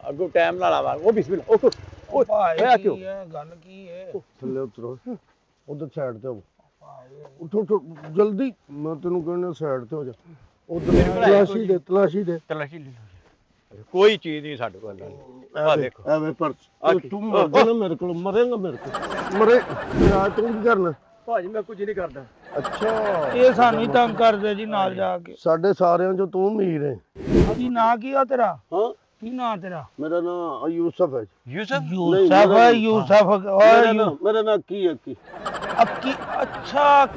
ਅੱਗੋਂ ਟਾਈਮ ਨਾਲ ਆਵਾਂਗੇ। ਉਹ ਬਿਸਮਿਲ੍ਲਾ ਉਹ ਭਾਈ ਕੀ ਹੈ ਗੱਲ ਕੀ ਹੈ? ਥੱਲੇ ਉਤਰੋ, ਉਧਰ ਸਾਈਡ ਤੇ ਹੋ। ਉਠੋ ਉਠੋ ਜਲਦੀ, ਮੈਂ ਤੈਨੂੰ ਕਹਿੰਦਾ ਸਾਈਡ ਤੇ ਹੋ ਜਾ। ਉਧਰ ਤਲਾਸ਼ੀ ਦੇ ਤਲਾਸ਼ੀ ਲੈ ਲਓ। ਕੋਈ ਚੀਜ਼ ਨਹੀਂ ਸਾਡੇ ਕੋਲ। ਆ ਦੇਖੋ ਐਵੇਂ ਪਰਸ ਤੂੰ ਮਰ ਜਾਣਾ ਮੇਰੇ ਕੋਲ, ਮਰੇਗਾ ਮੇਰੇ ਕੋਲ ਮਰੇ। ਯਾਰ ਤੂੰ ਕੀ ਕਰਨਾ? ਭਾਜੀ ਮੈਂ ਕੁਝ ਨਹੀਂ ਕਰਦਾ। ਅੱਛਾ ਇਹ ਸਾਨੂੰ ਹੀ ਤੰਗ ਕਰਦੇ ਜੀ ਨਾਲ ਜਾ ਕੇ। ਸਾਡੇ ਸਾਰਿਆਂ ਚੋਂ ਤੂੰ ਅਮੀਰ ਹੈ। ਕੀ ਨਾਂ ਕੀ ਆ ਤੇਰਾ? ਹਾਂ ਕੀ ਨਾਂ ਤੇਰਾ? ਮੇਰਾ ਨਾਮ ਯੂਸਫ ਹੈ। ਯੂਸਫ ਯੂਸਫ ਮੇਰਾ ਨਾਮ ਕੀ ਹੈ? ਕੀ ਅੱਕੀ? ਅੱਛਾ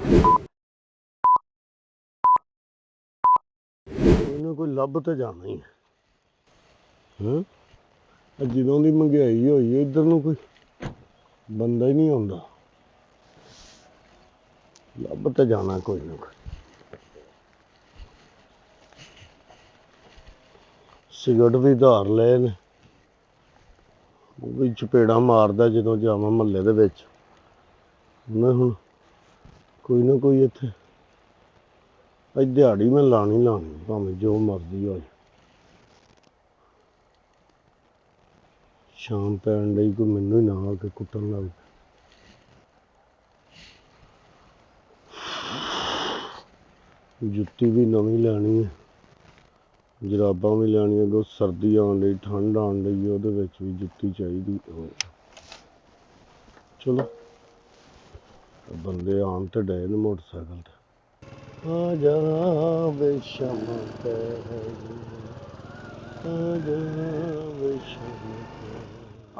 ਇਹਨੂੰ ਕੋਈ ਲੱਭ ਤੇ ਜਾਣਾ ਹੀ ਹੈ। ਜਦੋਂ ਦੀ ਮਹਿੰਗਾਈ ਹੋਈ ਹੈ ਇੱਧਰ ਨੂੰ ਕੋਈ ਬੰਦਾ ਹੀ ਨਹੀਂ ਆਉਂਦਾ। ਲੱਭ ਤੇ ਜਾਣਾ ਕੋਈ ਨਾ ਕੋਈ। ਸਿਗਰਟ ਵੀ ਧਾਰ ਲਏ ਨੇ, ਉਹ ਵੀ ਚਪੇੜਾ ਮਾਰਦਾ ਜਦੋਂ ਜਾਵਾਂ ਮਹੱਲੇ ਦੇ ਵਿੱਚ। ਮੈਂ ਹੁਣ ਕੋਈ ਨਾ ਕੋਈ ਇੱਥੇ ਅੱਜ ਦਿਹਾੜੀ ਮੈਂ ਲਾਣੀ ਭਾਵੇਂ ਜੋ ਮਰਜ਼ੀ ਹੋ ਜਾਏ। ਸ਼ਾਮ ਪੈਣ ਲਈ ਕੋਈ ਮੈਨੂੰ ਹੀ ਨਾ ਆ ਕੇ ਕੁੱਟਣ ਲੱਗ ਪਿਆ। ਜੁੱਤੀ ਵੀ ਨਵੀਂ ਲੈਣੀ ਹੈ, ਜਰਾਬਾਂ ਵੀ ਲੈਣੀਆਂ। ਅੱਗੋਂ ਸਰਦੀ ਆਉਣ ਲਈ, ਠੰਡ ਆਉਣ ਲਈ, ਉਹਦੇ ਵਿੱਚ ਵੀ ਜੁੱਤੀ ਚਾਹੀਦੀ। ਚਲੋ ਬੰਦੇ ਆਉਣ ਤੇ ਡਏ ਨੇ ਮੋਟਰਸਾਈਕਲ ਤੇ। ਆ ਜਾ ਵੇ ਸ਼ਾਮਾਂ ਪੈ ਆ ਜਾ ਵੇ ਸ਼ਾਮਾਂ।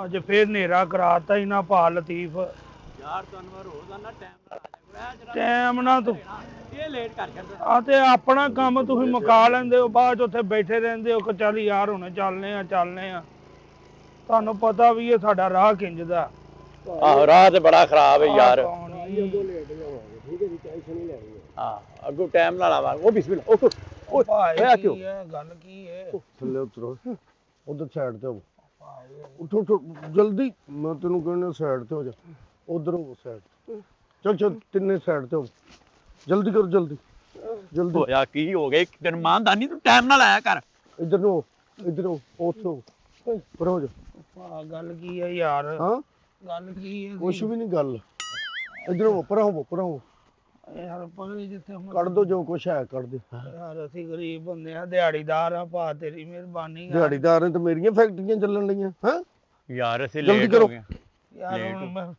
ਅੱਜ ਫੇਰ ਹਨੇਰਾ ਕਰਾਤਾ ਹੀ ਨਾ ਭਾ ਲਤੀਫ। ਯਾਰ ਤੁਹਾਨੂੰ ਰੋਜ਼ਾਨਾ ਟਾਈਮ ਨਾ ਤੂੰ ਇਹ ਲੇਟ ਕਰ ਜਾਂਦਾ। ਆ ਤੇ ਆਪਣਾ ਕੰਮ ਤੁਸੀਂ ਮੁਕਾ ਲੈਂਦੇ ਹੋ, ਬਾਅਦ ਉੱਥੇ ਬੈਠੇ ਰਹਿੰਦੇ ਹੋ ਕਿ ਚੱਲ ਯਾਰ ਹੁਣ ਚੱਲਨੇ ਆ। ਤੁਹਾਨੂੰ ਪਤਾ ਵੀ ਇਹ ਸਾਡਾ ਰਾਹ ਕਿੰਜਦਾ। ਆਹੋ ਰਾਹ ਤੇ ਬੜਾ ਖਰਾਬ ਹੈ ਯਾਰ। ਹਾਂ ਅੱਗੋਂ ਟਾਈਮ ਨਾਲ ਆਵਾਂਗੇ। ਉਹ ਬਿਸਮਿਲ੍ਲਾ ਉਹ ਭਾਈ ਕੀ ਹੈ ਗੱਲ ਕੀ ਹੈ? ਥੱਲੇ ਉਤਰੋ, ਉਧਰ ਸਾਈਡ ਤੇ ਹੋ। ਉਠੋ ਉਠੋ ਜਲਦੀ, ਮੈਂ ਤੈਨੂੰ ਕਹਿੰਦਾ ਸਾਈਡ ਤੇ ਹੋ ਜਾ। ਉਧਰ ਹੋ ਸਾਈਡ। ਚੱਲ ਚੱਲ ਤਿੰਨੇ ਸਾਈਡ ਤੇ ਹੋ। ਜਲਦੀ ਕਰੋ ਜਲਦੀ ਜਲਦੀ। ਹੋਇਆ ਕੀ ਹੋ ਗਿਆ? ਤੈਨੂੰ ਮਾਨਦਾ ਨਹੀਂ, ਤੂੰ ਟਾਈਮ ਨਾਲ ਆਇਆ ਕਰ। ਇੱਧਰ ਨੂੰ ਇੱਧਰ ਹੋ, ਉੱਥੇ ਹੋ, ਪਰ ਹੋ ਜਾ। ਭਾ ਗੱਲ ਕੀ ਹੈ ਯਾਰ? ਹਾਂ ਗੱਲ ਕੀ ਹੈ? ਕੁਛ ਵੀ ਨਹੀਂ ਗੱਲ। ਇੱਧਰ ਹੋ, ਪਰ ਹੋ ਯਾਰ ਪਗੜੀ ਜਿੱਥੇ ਹੁਣ ਕੱਢ ਦੋ ਜੋ ਕੁਛ ਹੈ ਕੱਢ ਦੇ। ਯਾਰ ਅਸੀਂ ਗਰੀਬ ਬੰਦੇ ਆ, ਦਿਹਾੜੀਦਾਰ ਆ ਭਾ, ਤੇਰੀ ਮਿਹਰਬਾਨੀ। ਦਿਹਾੜੀਦਾਰ ਨੇ ਤੇ ਮੇਰੀਆਂ ਫੈਕਟਰੀਆਂ ਚੱਲਣ ਲਈਆਂ। ਹਾਂ ਯਾਰ ਅਸੀਂ ਜਲਦੀ ਲੇਟ ਕਰੋ। ਹੋ ਗਏ ਯਾਰ ਹੁਣ ਮੈਂ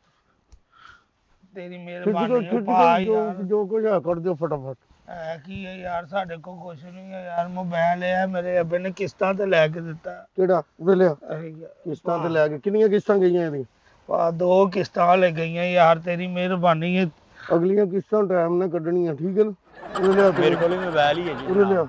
ਤੇਰੀ ਮਿਹਰਬਾਨੀ ਹੈ ਭਾ ਯਾਰ। ਜੋ ਕੁਛ ਹੈ ਕੱਢ ਦਿਓ ਫਟਾਫਟ। ਹੈ ਕੀ ਹੈ ਯਾਰ, ਸਾਡੇ ਕੋਲ ਕੁਛ ਨਹੀਂ ਹੈ ਯਾਰ। ਮੋਬਾਈਲ ਹੈ ਮੇਰੇ ਅੱਬੇ ਨੇ ਕਿਸ਼ਤਾਂ ਤੇ ਲੈ ਕੇ ਦਿੱਤਾ। ਕਿਹੜਾ ਵੇ ਲਿਆ? ਇਹੀ ਆ। ਕਿਸ਼ਤਾਂ ਤੇ ਲੈ ਕੇ ਕਿੰਨੀਆਂ ਕਿਸ਼ਤਾਂ ਗਈਆਂ ਇਹਦੀਆਂ? ਭਾ 2 ਕਿਸ਼ਤਾਂ ਲੈ ਗਈਆਂ ਯਾਰ, ਤੇਰੀ ਮਿਹਰਬਾਨੀ ਹੈ। ਅਗਲੀਆਂ ਕਿਸ਼ਤਾਂ ਟਾਈਮ ਨਾਲ ਕੱਢਣੀਆਂ, ਠੀਕ ਹੈ ਨਾ? ਉਰੇ ਲਿਆ ਮੇਰੇ ਕੋਲ ਵੀ ਮੋਬਾਈਲ ਹੀ ਹੈ ਜੀ। ਉਰੇ ਲਿਆ।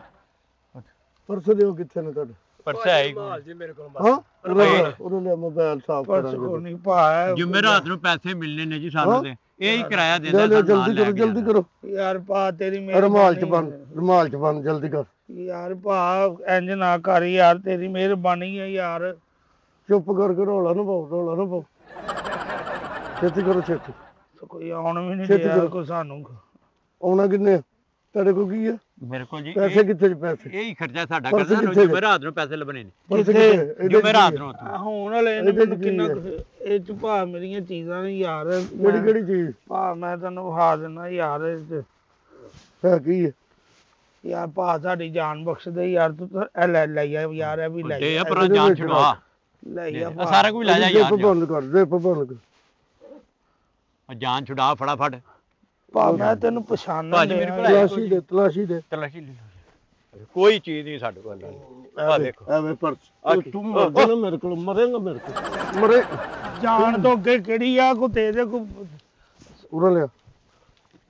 ਪਰਸ ਦਿਓ ਕਿੱਥੇ ਨੇ ਤੁਹਾਡੇ? ਪਰਸ ਹੈ ਹੀ ਕੋਈ। ਮੇਰੇ ਕੋਲ ਹਾਂ ਉਰੇ ਲਿਆ, ਮੋਬਾਈਲ ਸਾਫ਼ ਪਰਸ ਕਰਾਂਗੇ। ਕੋ ਨਹੀਂ ਭਾ। ਜੁਮੇਰਾਤ ਨੂੰ ਪੈਸੇ ਮਿਲਨੇ ਨੇ ਜੀ ਸਾਨੂੰ ਤੇ ਇਹ ਹੀ ਕਿਰਾਇਆ ਦਿੰਦਾ। ਜਲਦੀ ਕਰੋ ਜਲਦੀ ਕਰੋ। ਯਾਰ ਭਾ ਤੇਰੀ ਰੁਮਾਲ ਚ ਮਿਹਰਬਾਨੀ। ਬੰਨ ਜਲਦੀ ਕਰ। ਯਾਰ ਭਾ ਇੰਜ ਨਾ ਕਰ ਯਾਰ, ਤੇਰੀ ਮਿਹਰਬਾਨੀ ਹੈ ਯਾਰ। ਚੁੱਪ ਕਰਕੇ ਰੌਲਾ ਨਾ ਪਾਓ। ਛੇਤੀ ਕਰੋ ਛੇਤੀ। ਕੋਈ ਆਉਣ ਵੀ ਨਹੀਂ ਛੇਤੀ ਰਿਹਾ ਕਰੋ। ਕੋਈ ਸਾਨੂੰ। ਆਉਣਾ ਕਿੰਨੇ ਆ? ਤੁਹਾਡੇ ਕੋਲ ਕੀ ਆ? ਮੇਰੇ ਕੋਲ ਜੀ ਪੈਸੇ ਕਿੱਥੇ ਜੀ ਪੈਸੇ? ਇਹ ਹੀ ਖਰਚਾ ਸਾਡਾ ਪਰਸ ਕਰਦਾ। ਕਿੱਥੇ ਜੁਮੇਰਾਤ ਨੂੰ ਪੈਸੇ ਲੱਭਣੇ ਨੇ। ਪਰਸ ਕਿੱਥੇ? ਕਿੱਥੇ? ਜੁਮੇਰਾਤ ਨੂੰ ਹੁਣ ਵਾਲੇ ਇਹਦੇ ਚ ਕੀ ਕਿੰਨਾ ਹੈ? ਇਹ ਚ ਭਾ ਮੇਰੀਆਂ ਚੀਜ਼ਾਂ ਨੇ ਯਾਰ। ਕਿਹੜੀ ਚੀਜ਼ ਭਾ ਮੈਂ ਤੈਨੂੰ ਵਿਖਾ ਦਿੰਦਾ ਯਾਰ। ਇਹ ਚ ਹੈ? ਕੀ ਹੈ? ਯਾਰ ਭਾ ਸਾਡੀ ਜਾਨ ਬਖਸ਼ ਦੇ ਯਾਰ। ਤੂੰ ਤਾਂ ਇਹ ਲੈ ਆ ਯਾਰ, ਇਹ ਵੀ ਲੈ ਵੱਡੇ ਆ ਆ। ਪਰ ਜਾਨ ਛੁਡਵਾ। ਲੈ ਆ ਆ ਸਾਰਾ ਕੁਝ ਲੈ ਜਾ ਯਾਰ। ਬੰਦ ਕਰ ਦੇ, ਬੰਦ ਕਰ। ਜਾਨ ਛੁਡਾ ਫਟਾਫਟ। ਭਾ ਮੈਂ ਤੈਨੂੰ ਪਛਾਣਨਾ ਭਾਜੀ ਮੇਰੇ ਕੋਲ ਤਲਾਸ਼ੀ ਦੇ ਤਲਾਸ਼ੀ ਲੈ ਲਓ। ਕੋਈ ਚੀਜ਼ ਨਹੀਂ ਸਾਡੇ ਕੋਲ। ਆ ਦੇਖੋ ਐਵੇਂ ਪਰਸ ਤੂੰ ਮਰ ਜਾਣਾ ਮੇਰੇ ਕੋਲ, ਮਰੇਗਾ ਮੇਰੇ ਕੋਲ ਮਰੇ। ਜਾਨ ਤੋਂ ਅੱਗੇ ਕਿਹੜੀ ਆ? ਕੋ ਤੇਰੇ ਕੋ ਉਰੇ ਲਿਆ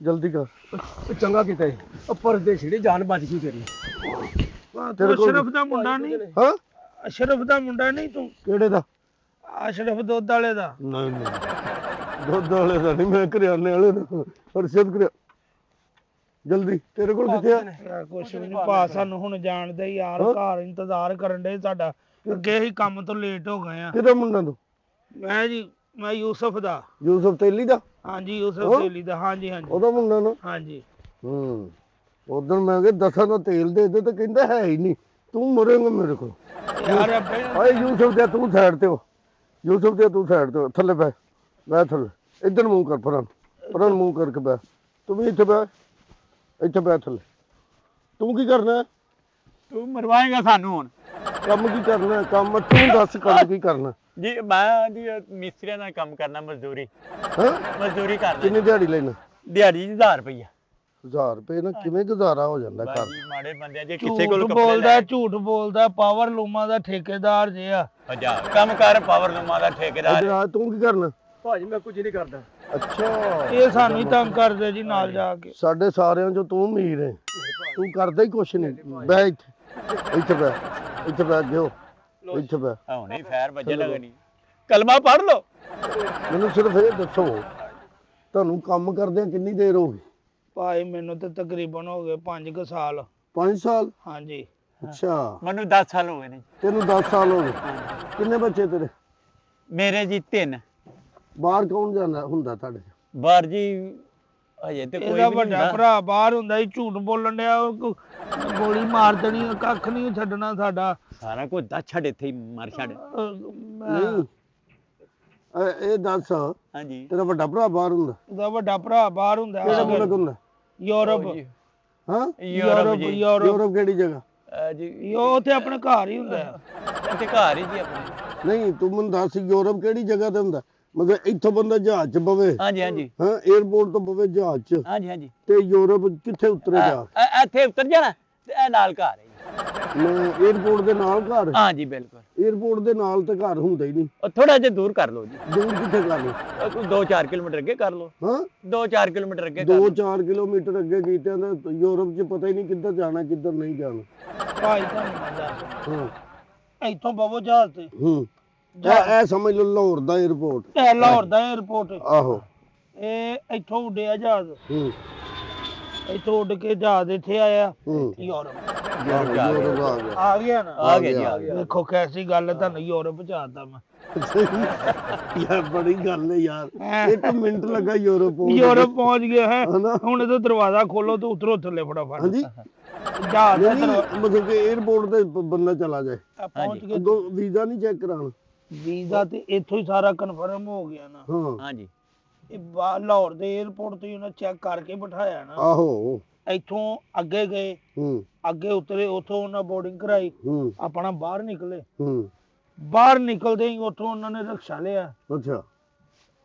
ਜਲਦੀ ਕਰ। ਚੰਗਾ ਕੀਤਾ ਪਰਸ ਦੇ ਛਿੜੇ, ਜਾਨ ਬਚ ਗਈ ਤੇਰੀ। ਤੂੰ ਅਸ਼ਰਫ ਦਾ ਮੁੰਡਾ ਨਹੀਂ? ਹਾਂ ਅਸ਼ਰਫ ਦਾ ਮੁੰਡਾ ਨਹੀਂ ਤੂੰ? ਕਿਹੜੇ ਦਾ? ਅਸ਼ਰਫ ਦੁੱਧ ਵਾਲੇ ਦਾ? ਨਹੀਂ ਦੁੱਧ ਵਾਲੇ ਦਾ ਨਹੀਂ, ਮੈਂ ਕਰਿਆਨੇ ਵਾਲੇ ਦਾ। ਹਰਸ਼ਦ ਕਰਿਆ। ਜਲਦੀ ਤੇਰੇ ਕੋਲ ਕਿੱਥੇ ਆ? ਯਾਰ ਕੁਛ ਵੀ ਨਹੀਂ ਭਾ, ਸਾਨੂੰ ਹੁਣ ਜਾਣਦੇ ਯਾਰ। ਘਰ ਇੰਤਜ਼ਾਰ ਕਰਨ ਦੇ ਸਾਡਾ। ਅੱਗੇ ਹੀ ਕੰਮ ਤੋਂ ਲੇਟ ਹੋ ਗਏ ਆ। ਕਿਹਦਾ ਮੁੰਡਾ ਤੂੰ? ਮੈਂ ਯੂਸਫ ਦਾ। ਯੂਸਫ ਤੇਲੀ ਦਾ? ਹਾਂਜੀ ਯੂਸਫ ਤੇਲੀ ਦਾ। ਹਾਂਜੀ ਉਹਦਾ ਮੁੰਡਾ ਨਾ? ਹਾਂਜੀ। ਉਦੋਂ ਮੈਂ ਕਿਹਾ 10 ਦਾ ਤੇਲ ਦੇ ਦੇ, ਤਾਂ ਕਹਿੰਦਾ ਹੈ ਹੀ ਨਹੀਂ। ਤੂੰ ਮਰੇਂਗਾ ਮੇਰੇ ਕੋਲ। ਯਾਰ ਅੱਬੇ ਓਏ ਯੂਸਫ ਦੇ ਤੂੰ ਸਾਈਡ ਤੇ ਹੋ, ਯੂਸਫ ਦੇ ਤੂੰ ਸਾਈਡ ਤੇ ਹੋ, ਥੱਲੇ ਬੈ, ਬੈ ਥੱਲੇ, ਇੱਧਰ ਮੂੰਹ ਕਰ, ਪਰਾਂ ਮੂੰਹ ਕਰਕੇ ਬੈ, ਤੂੰ ਵੀ ਇੱਥੇ ਬੈ, ਇੱਥੇ ਬੈ ਥੱਲੇ। ਤੂੰ ਕੀ ਕਰਨਾ? ਤੂੰ ਮਰਵਾਏਗਾ ਸਾਨੂੰ ਹੁਣ। ਕੰਮ ਕੀ ਕਰਨਾ? ਕੰਮ ਤੂੰ ਦੱਸ, ਕੰਮ ਕੀ ਕਰਨਾ? ਜੀ ਮੈਂ ਜੀ ਮਿਸਤਰੀਆਂ ਦਾ ਕੰਮ ਕਰਨਾ, ਮਜ਼ਦੂਰੀ ਹਾਂ ਮਜ਼ਦੂਰੀ ਕਰਨਾ। ਕਿੰਨੀ ਦਿਹਾੜੀ ਲੈਣਾ? ਦਿਹਾੜੀ 1000 ਰੁਪਈਆ। 1000 ਰੁਪਏ ਨਾਲ ਕਿਵੇਂ ਗੁਜ਼ਾਰਾ ਹੋ ਜਾਂਦਾ ਘਰ? ਬਾਜੀ ਮਾੜੇ ਬੰਦੇ ਜੇ ਕਿਸੇ ਕੋਲ ਝੂਠ ਕੱਪੜੇ ਬੋਲਦਾ, ਝੂਠ ਬੋਲਦਾ, ਪਾਵਰ ਲੂਮਾਂ ਦਾ ਠੇਕੇਦਾਰ ਜੇ ਆ। ਹਜ਼ਾਰ ਕੰਮ ਕਰ, ਪਾਵਰ ਲੂਮਾ ਦਾ ਠੇਕੇਦਾਰ। ਇੱਧਰ ਆ, ਤੂੰ ਕੀ ਕਰਨਾ? ਭਾਜੀ ਮੈਂ ਕੁਝ ਨਹੀਂ ਕਰਦਾ। ਅੱਛਾ, ਇਹ ਸਾਨੂੰ ਹੀ ਤੰਗ ਕਰਦੇ ਜੀ ਨਾਲ ਜਾ ਕੇ। ਸਾਡੇ ਸਾਰਿਆਂ ਚੋਂ ਤੂੰ ਅਮੀਰ ਹੈ, ਤੂੰ ਕਰਦਾ ਹੀ ਕੁਛ ਨਹੀਂ। ਬੈ ਇੱਥੇ, ਇੱਥੇ ਬੈ, ਇੱਥੇ ਬੈ ਗਿਓ, ਇੱਥੇ ਬੈ। ਹੁਣੇ ਫੈਰ ਵੱਜਣ ਲੱਗਣੀ। ਕਲਮਾ ਪੜ੍ਹ ਲਓ। ਮੈਨੂੰ ਸਿਰਫ ਇਹ ਦੱਸੋ, ਤੁਹਾਨੂੰ ਕੰਮ ਕਰਦਿਆਂ ਕਿੰਨੀ ਦੇਰ ਹੋ ਗਈ? ਭਾਈ ਮੈਨੂੰ ਤੇ ਤਕਰੀਬਨ ਹੋ ਗਏ 5 ਸਾਲ। 5 ਸਾਲ? ਹਾਂਜੀ। ਅੱਛਾ, ਮੈਨੂੰ 10 ਸਾਲ ਹੋ ਗਏ ਨੇ। ਤੈਨੂੰ 10 ਸਾਲ ਹੋ ਗਏ। ਕਿੰਨੇ ਬੱਚੇ ਤੇਰੇ? ਮੇਰੇ ਜੀ 3। ਬਾਹਰ ਕੌਣ ਜਾਂਦਾ ਹੁੰਦਾ ਤੁਹਾਡੇ? ਬਾਹਰ ਜੀ ਅਜੇ ਤੇ ਕੋਈ ਇਹਦਾ ਵੀ ਵੱਡਾ ਨਹੀਂ। ਭਰਾ ਬਾਹਰ ਹੁੰਦਾ ਹੀ, ਝੂਠ ਬੋਲਣ ਡਿਆ, ਉਹ ਗੋਲੀ ਮਾਰ ਦੇਣੀ, ਕੱਖ ਨਹੀਂ ਛੱਡਣਾ ਸਾਡਾ। ਸਾਰਾ ਕੁਝ ਦੱਸ ਛੱਡ, ਇੱਥੇ ਹੀ ਮਰ ਛੱਡ। ਨਹੀਂ, ਇਹ ਦੱਸ, ਹਾਂਜੀ ਤੇਰਾ ਵੱਡਾ ਭਰਾ ਬਾਹਰ ਹੁੰਦਾ? ਉਹਦਾ ਵੱਡਾ ਭਰਾ ਬਾਹਰ ਹੁੰਦਾ। ਕਿਹੜਾ ਮੁਲਕ ਹੁੰਦਾ? ਯੂਰਪ। ਹਾਂ, ਯੂਰਪ ਜੀ। ਯੂਰਪ ਕਿਹੜੀ ਜਗ੍ਹਾ? ਜੀ ਉਹ ਉੱਥੇ ਆਪਣੇ ਘਰ ਹੀ ਹੁੰਦਾ। ਇੱਥੇ ਘਰ ਹੀ ਜੀ ਆਪਣੇ। ਨਹੀਂ, ਤੂੰ ਮੈਨੂੰ ਦੱਸ ਯੂਰਪ ਕਿਹੜੀ ਜਗ੍ਹਾ ਤੇ ਹੁੰਦਾ? ਮਤਲਬ ਇੱਥੋਂ ਬੰਦਾ ਜਹਾਜ਼ 'ਚ ਪਵੇ, ਹਾਂਜੀ ਹਾਂਜੀ ਹਾਂ, 에ਅਰਪੋਰਟ ਤੋਂ ਪਵੇ ਜਹਾਜ਼ 'ਚ, ਹਾਂਜੀ ਹਾਂਜੀ। ਤੇ ਯੂਰਪ ਕਿੱਥੇ ਉਤਰੇ ਜਾ? ਇੱਥੇ ਉਤਰ ਜਾਣਾ ਤੇ ਇਹ ਨਾਲ ਘਰ ਹੈ ਜੀ। ਮੈਂ 에ਅਰਪੋਰਟ ਦੇ ਨਾਲ ਘਰ? ਹਾਂਜੀ ਬਿਲਕੁਲ। 에ਅਰਪੋਰਟ ਦੇ ਨਾਲ ਤੇ ਘਰ ਹੁੰਦਾ ਹੀ ਨਹੀਂ। ਉਹ ਥੋੜਾ ਜਿਹਾ ਦੂਰ ਕਰ ਲਓ ਜੀ। ਦੂਰ ਕਿੱਥੇ ਕਰ ਲਓ? 2-4 ਕਿਲੋਮੀਟਰ ਅੱਗੇ ਕਰ ਲਓ। ਹਾਂ, 2-4 ਕਿਲੋਮੀਟਰ ਅੱਗੇ ਕਰ ਲਓ। 2-4 ਕਿਲੋਮੀਟਰ ਅੱਗੇ ਕੀਤੇ ਤਾਂ ਯੂਰਪ 'ਚ ਪਤਾ ਹੀ ਨਹੀਂ ਕਿੱਧਰ ਜਾਣਾ ਕਿੱਧਰ ਨਹੀਂ ਜਾਣਾ। ਭਾਈ ਤੁਹਾਨੂੰ ਮੈਂ ਦੱਸ, ਹਾਂ, ਇੱਥੋਂ ਬਵੋ ਜਹਾਜ਼ ਤੇ। ਇਹ ਸਮਝ ਲਓ ਲਾਹੌਰ ਦਾ 에ਅਰਪੋਰਟ। ਇਹ ਲਾਹੌਰ ਦਾ 에ਅਰਪੋਰਟ। ਆਹੋ। ਇਹ ਇੱਥੋਂ ਉੱਡਿਆ ਜਹਾਜ਼, ਹੂੰ ਇੱਥੋਂ ਉੱਡ ਕੇ ਜਹਾਜ਼ ਇੱਥੇ ਆਇਆ ਹੂੰ ਯੂਰਪ। ਯੂਰਪ ਆ ਗਿਆ। ਆ ਗਿਆ ਨਾ? ਆ ਗਿਆ ਜੀ ਆ ਗਿਆ। ਦੇਖੋ ਕੈਸੀ ਗੱਲ ਹੈ, ਤੁਹਾਨੂੰ ਯੂਰਪ ਚ ਆਤਾ ਮੈਂ। ਯਾਰ ਬੜੀ ਗੱਲ ਹੈ ਯਾਰ, 1 ਮਿੰਟ ਲੱਗਾ ਯੂਰਪ ਪਹੁੰਚ ਯੂਰਪ ਪਹੁੰਚ ਗਿਆ ਹੈ। ਹਨਾ? ਹੁਣ ਇਹਦਾ ਦਰਵਾਜ਼ਾ ਖੋਲੋ ਤੇ ਉਤਰੋ ਥੱਲੇ ਫਟਾਫਟ। ਹਾਂਜੀ, ਜਹਾਜ਼ ਦਾ ਨਹੀਂ, ਦਰਵਾਜ਼ਾ ਮਤਲਬ ਕਿ 에ਅਰਪੋਰਟ ਤੇ ਬੰਦਾ ਚਲਾ ਜਾਏ, ਪਹੁੰਚ ਗਿਆ। ਅੱਗੋਂ ਵੀਜ਼ਾ ਨਹੀਂ ਚੈੱਕ ਕਰਾਉਣਾ? ਵੀਜ਼ਾ ਤੇ ਇੱਥੋਂ ਹੀ ਸਾਰਾ ਕਨਫਰਮ ਹੋ ਗਿਆ ਨਾ। ਹਾਂ, ਹਾਂਜੀ ਇਹ ਲਾਹੌਰ ਦੇ 에ਅਰਪੋਰਟ ਤੋਂ ਹੀ ਉਹਨਾਂ ਚੈੱਕ ਕਰਕੇ ਬਿਠਾਇਆ ਨਾ। ਆਹੋ। ਇੱਥੋਂ ਅੱਗੇ ਗਏ, ਹੂੰ ਅੱਗੇ ਉਤਰੇ, ਉੱਥੋਂ ਉਹਨਾਂ ਬੋਰਡਿੰਗ ਕਰਾਈ, ਹੂੰ ਆਪਣਾ ਬਾਹਰ ਨਿਕਲੇ। ਹੂੰ ਬਾਹਰ ਨਿਕਲਦੇ ਹੀ ਉੱਥੋਂ ਉਹਨਾਂ ਨੇ ਰਕਸ਼ਾ ਲਿਆ, ਅੱਛਾ,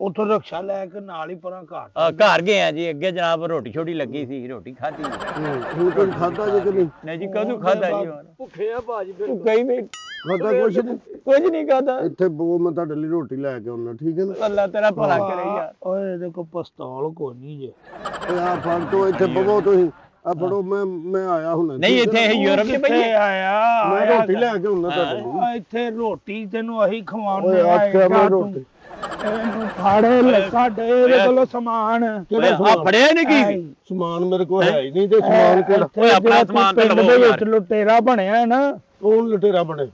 ਉੱਥੋਂ ਰਕਸ਼ਾ ਲੈ ਕੇ ਨਾਲ ਹੀ ਪਰਾਂ ਘਾਟ। ਘਰ ਗਏ ਆ ਜੀ। ਅੱਗੇ ਜਨਾਬ ਰੋਟੀ ਛੋਟੀ ਲੱਗੀ ਸੀ, ਰੋਟੀ ਖਾਧੀ। ਹੁਣ ਕੋਈ ਖਾਦਾ ਜੇ ਕਿ ਨਹੀਂ? ਨਹੀਂ ਜੀ, ਕਦੋਂ ਖਾਧਾ ਜੀ? ਭੁੱਖੇ ਆ ਭਾਜੀ ਭੁੱਖਾ ਹੀ ਨਹੀਂ, ਖਾਦਾ ਕੁਛ ਨਹੀਂ? ਕੁਝ ਨਹੀਂ ਖਾਧਾ। ਇੱਥੇ ਬੋ ਮੈਂ ਤੁਹਾਡੇ ਲਈ ਰੋਟੀ ਲੈ ਕੇ ਆਉਣਾ, ਠੀਕ ਹੈ ਨਾ? ਅੱਲਾ ਤੇਰਾ ਭਲਾ ਕਰੇ ਯਾਰ। ਓਏ ਇਹਦੇ ਕੋਲ ਪਿਸਤੌਲ ਕੋਈ ਨਹੀਂ ਜੇ। ਇਹ ਆ ਫੜ ਤੋਂ ਇੱਥੇ ਬਵੋ ਤੁਸੀਂ, ਆ ਫੜੋ, ਮੈਂ ਆਇਆ ਹੁਣ। ਨਹੀਂ ਇੱਥੇ ਇਹ ਯੂਰਪ ਚ ਕਿੱਥੇ ਪਈ ਆਇਆ? ਮੈਂ ਰੋਟੀ ਲੈ ਕੇ ਆਉਣਾ ਤੁਹਾਡੇ ਲਈ। ਆ ਇੱਥੇ ਰੋਟੀ ਤੈਨੂੰ ਅਸੀਂ ਓਏ ਖਵਾਉਂਦੇ ਆਖਿਆ ਮੈਂ ਰੋਟੀ। ਇਹਨੂੰ ਫੜ ਸਾਡੇ ਇਹਦੇ ਕੋਲ ਸਮਾਨ ਕਿਹੜਾ ਆ ਸਮਾਨ? ਫੜਿਆ ਨਹੀਂ ਕੀ? ਸਮਾਨ ਮੇਰੇ ਕੋਲ ਹੈ ਹੀ ਨਹੀਂ, ਤੇ ਸਮਾਨ ਕਿਹੜਾ? ਇੱਥੇ ਓਏ ਆਪਣਾ ਜਿਹੜਾ ਸਮਾਨ ਤੇ ਪਿੰਡ ਲਵੋ ਦੇ ਯਾਰ। ਵਿੱਚ ਲੁਟੇਰਾ ਬਣਿਆ ਨਾ, ਕੌਣ ਲੁਟੇਰਾ ਬਣੇ?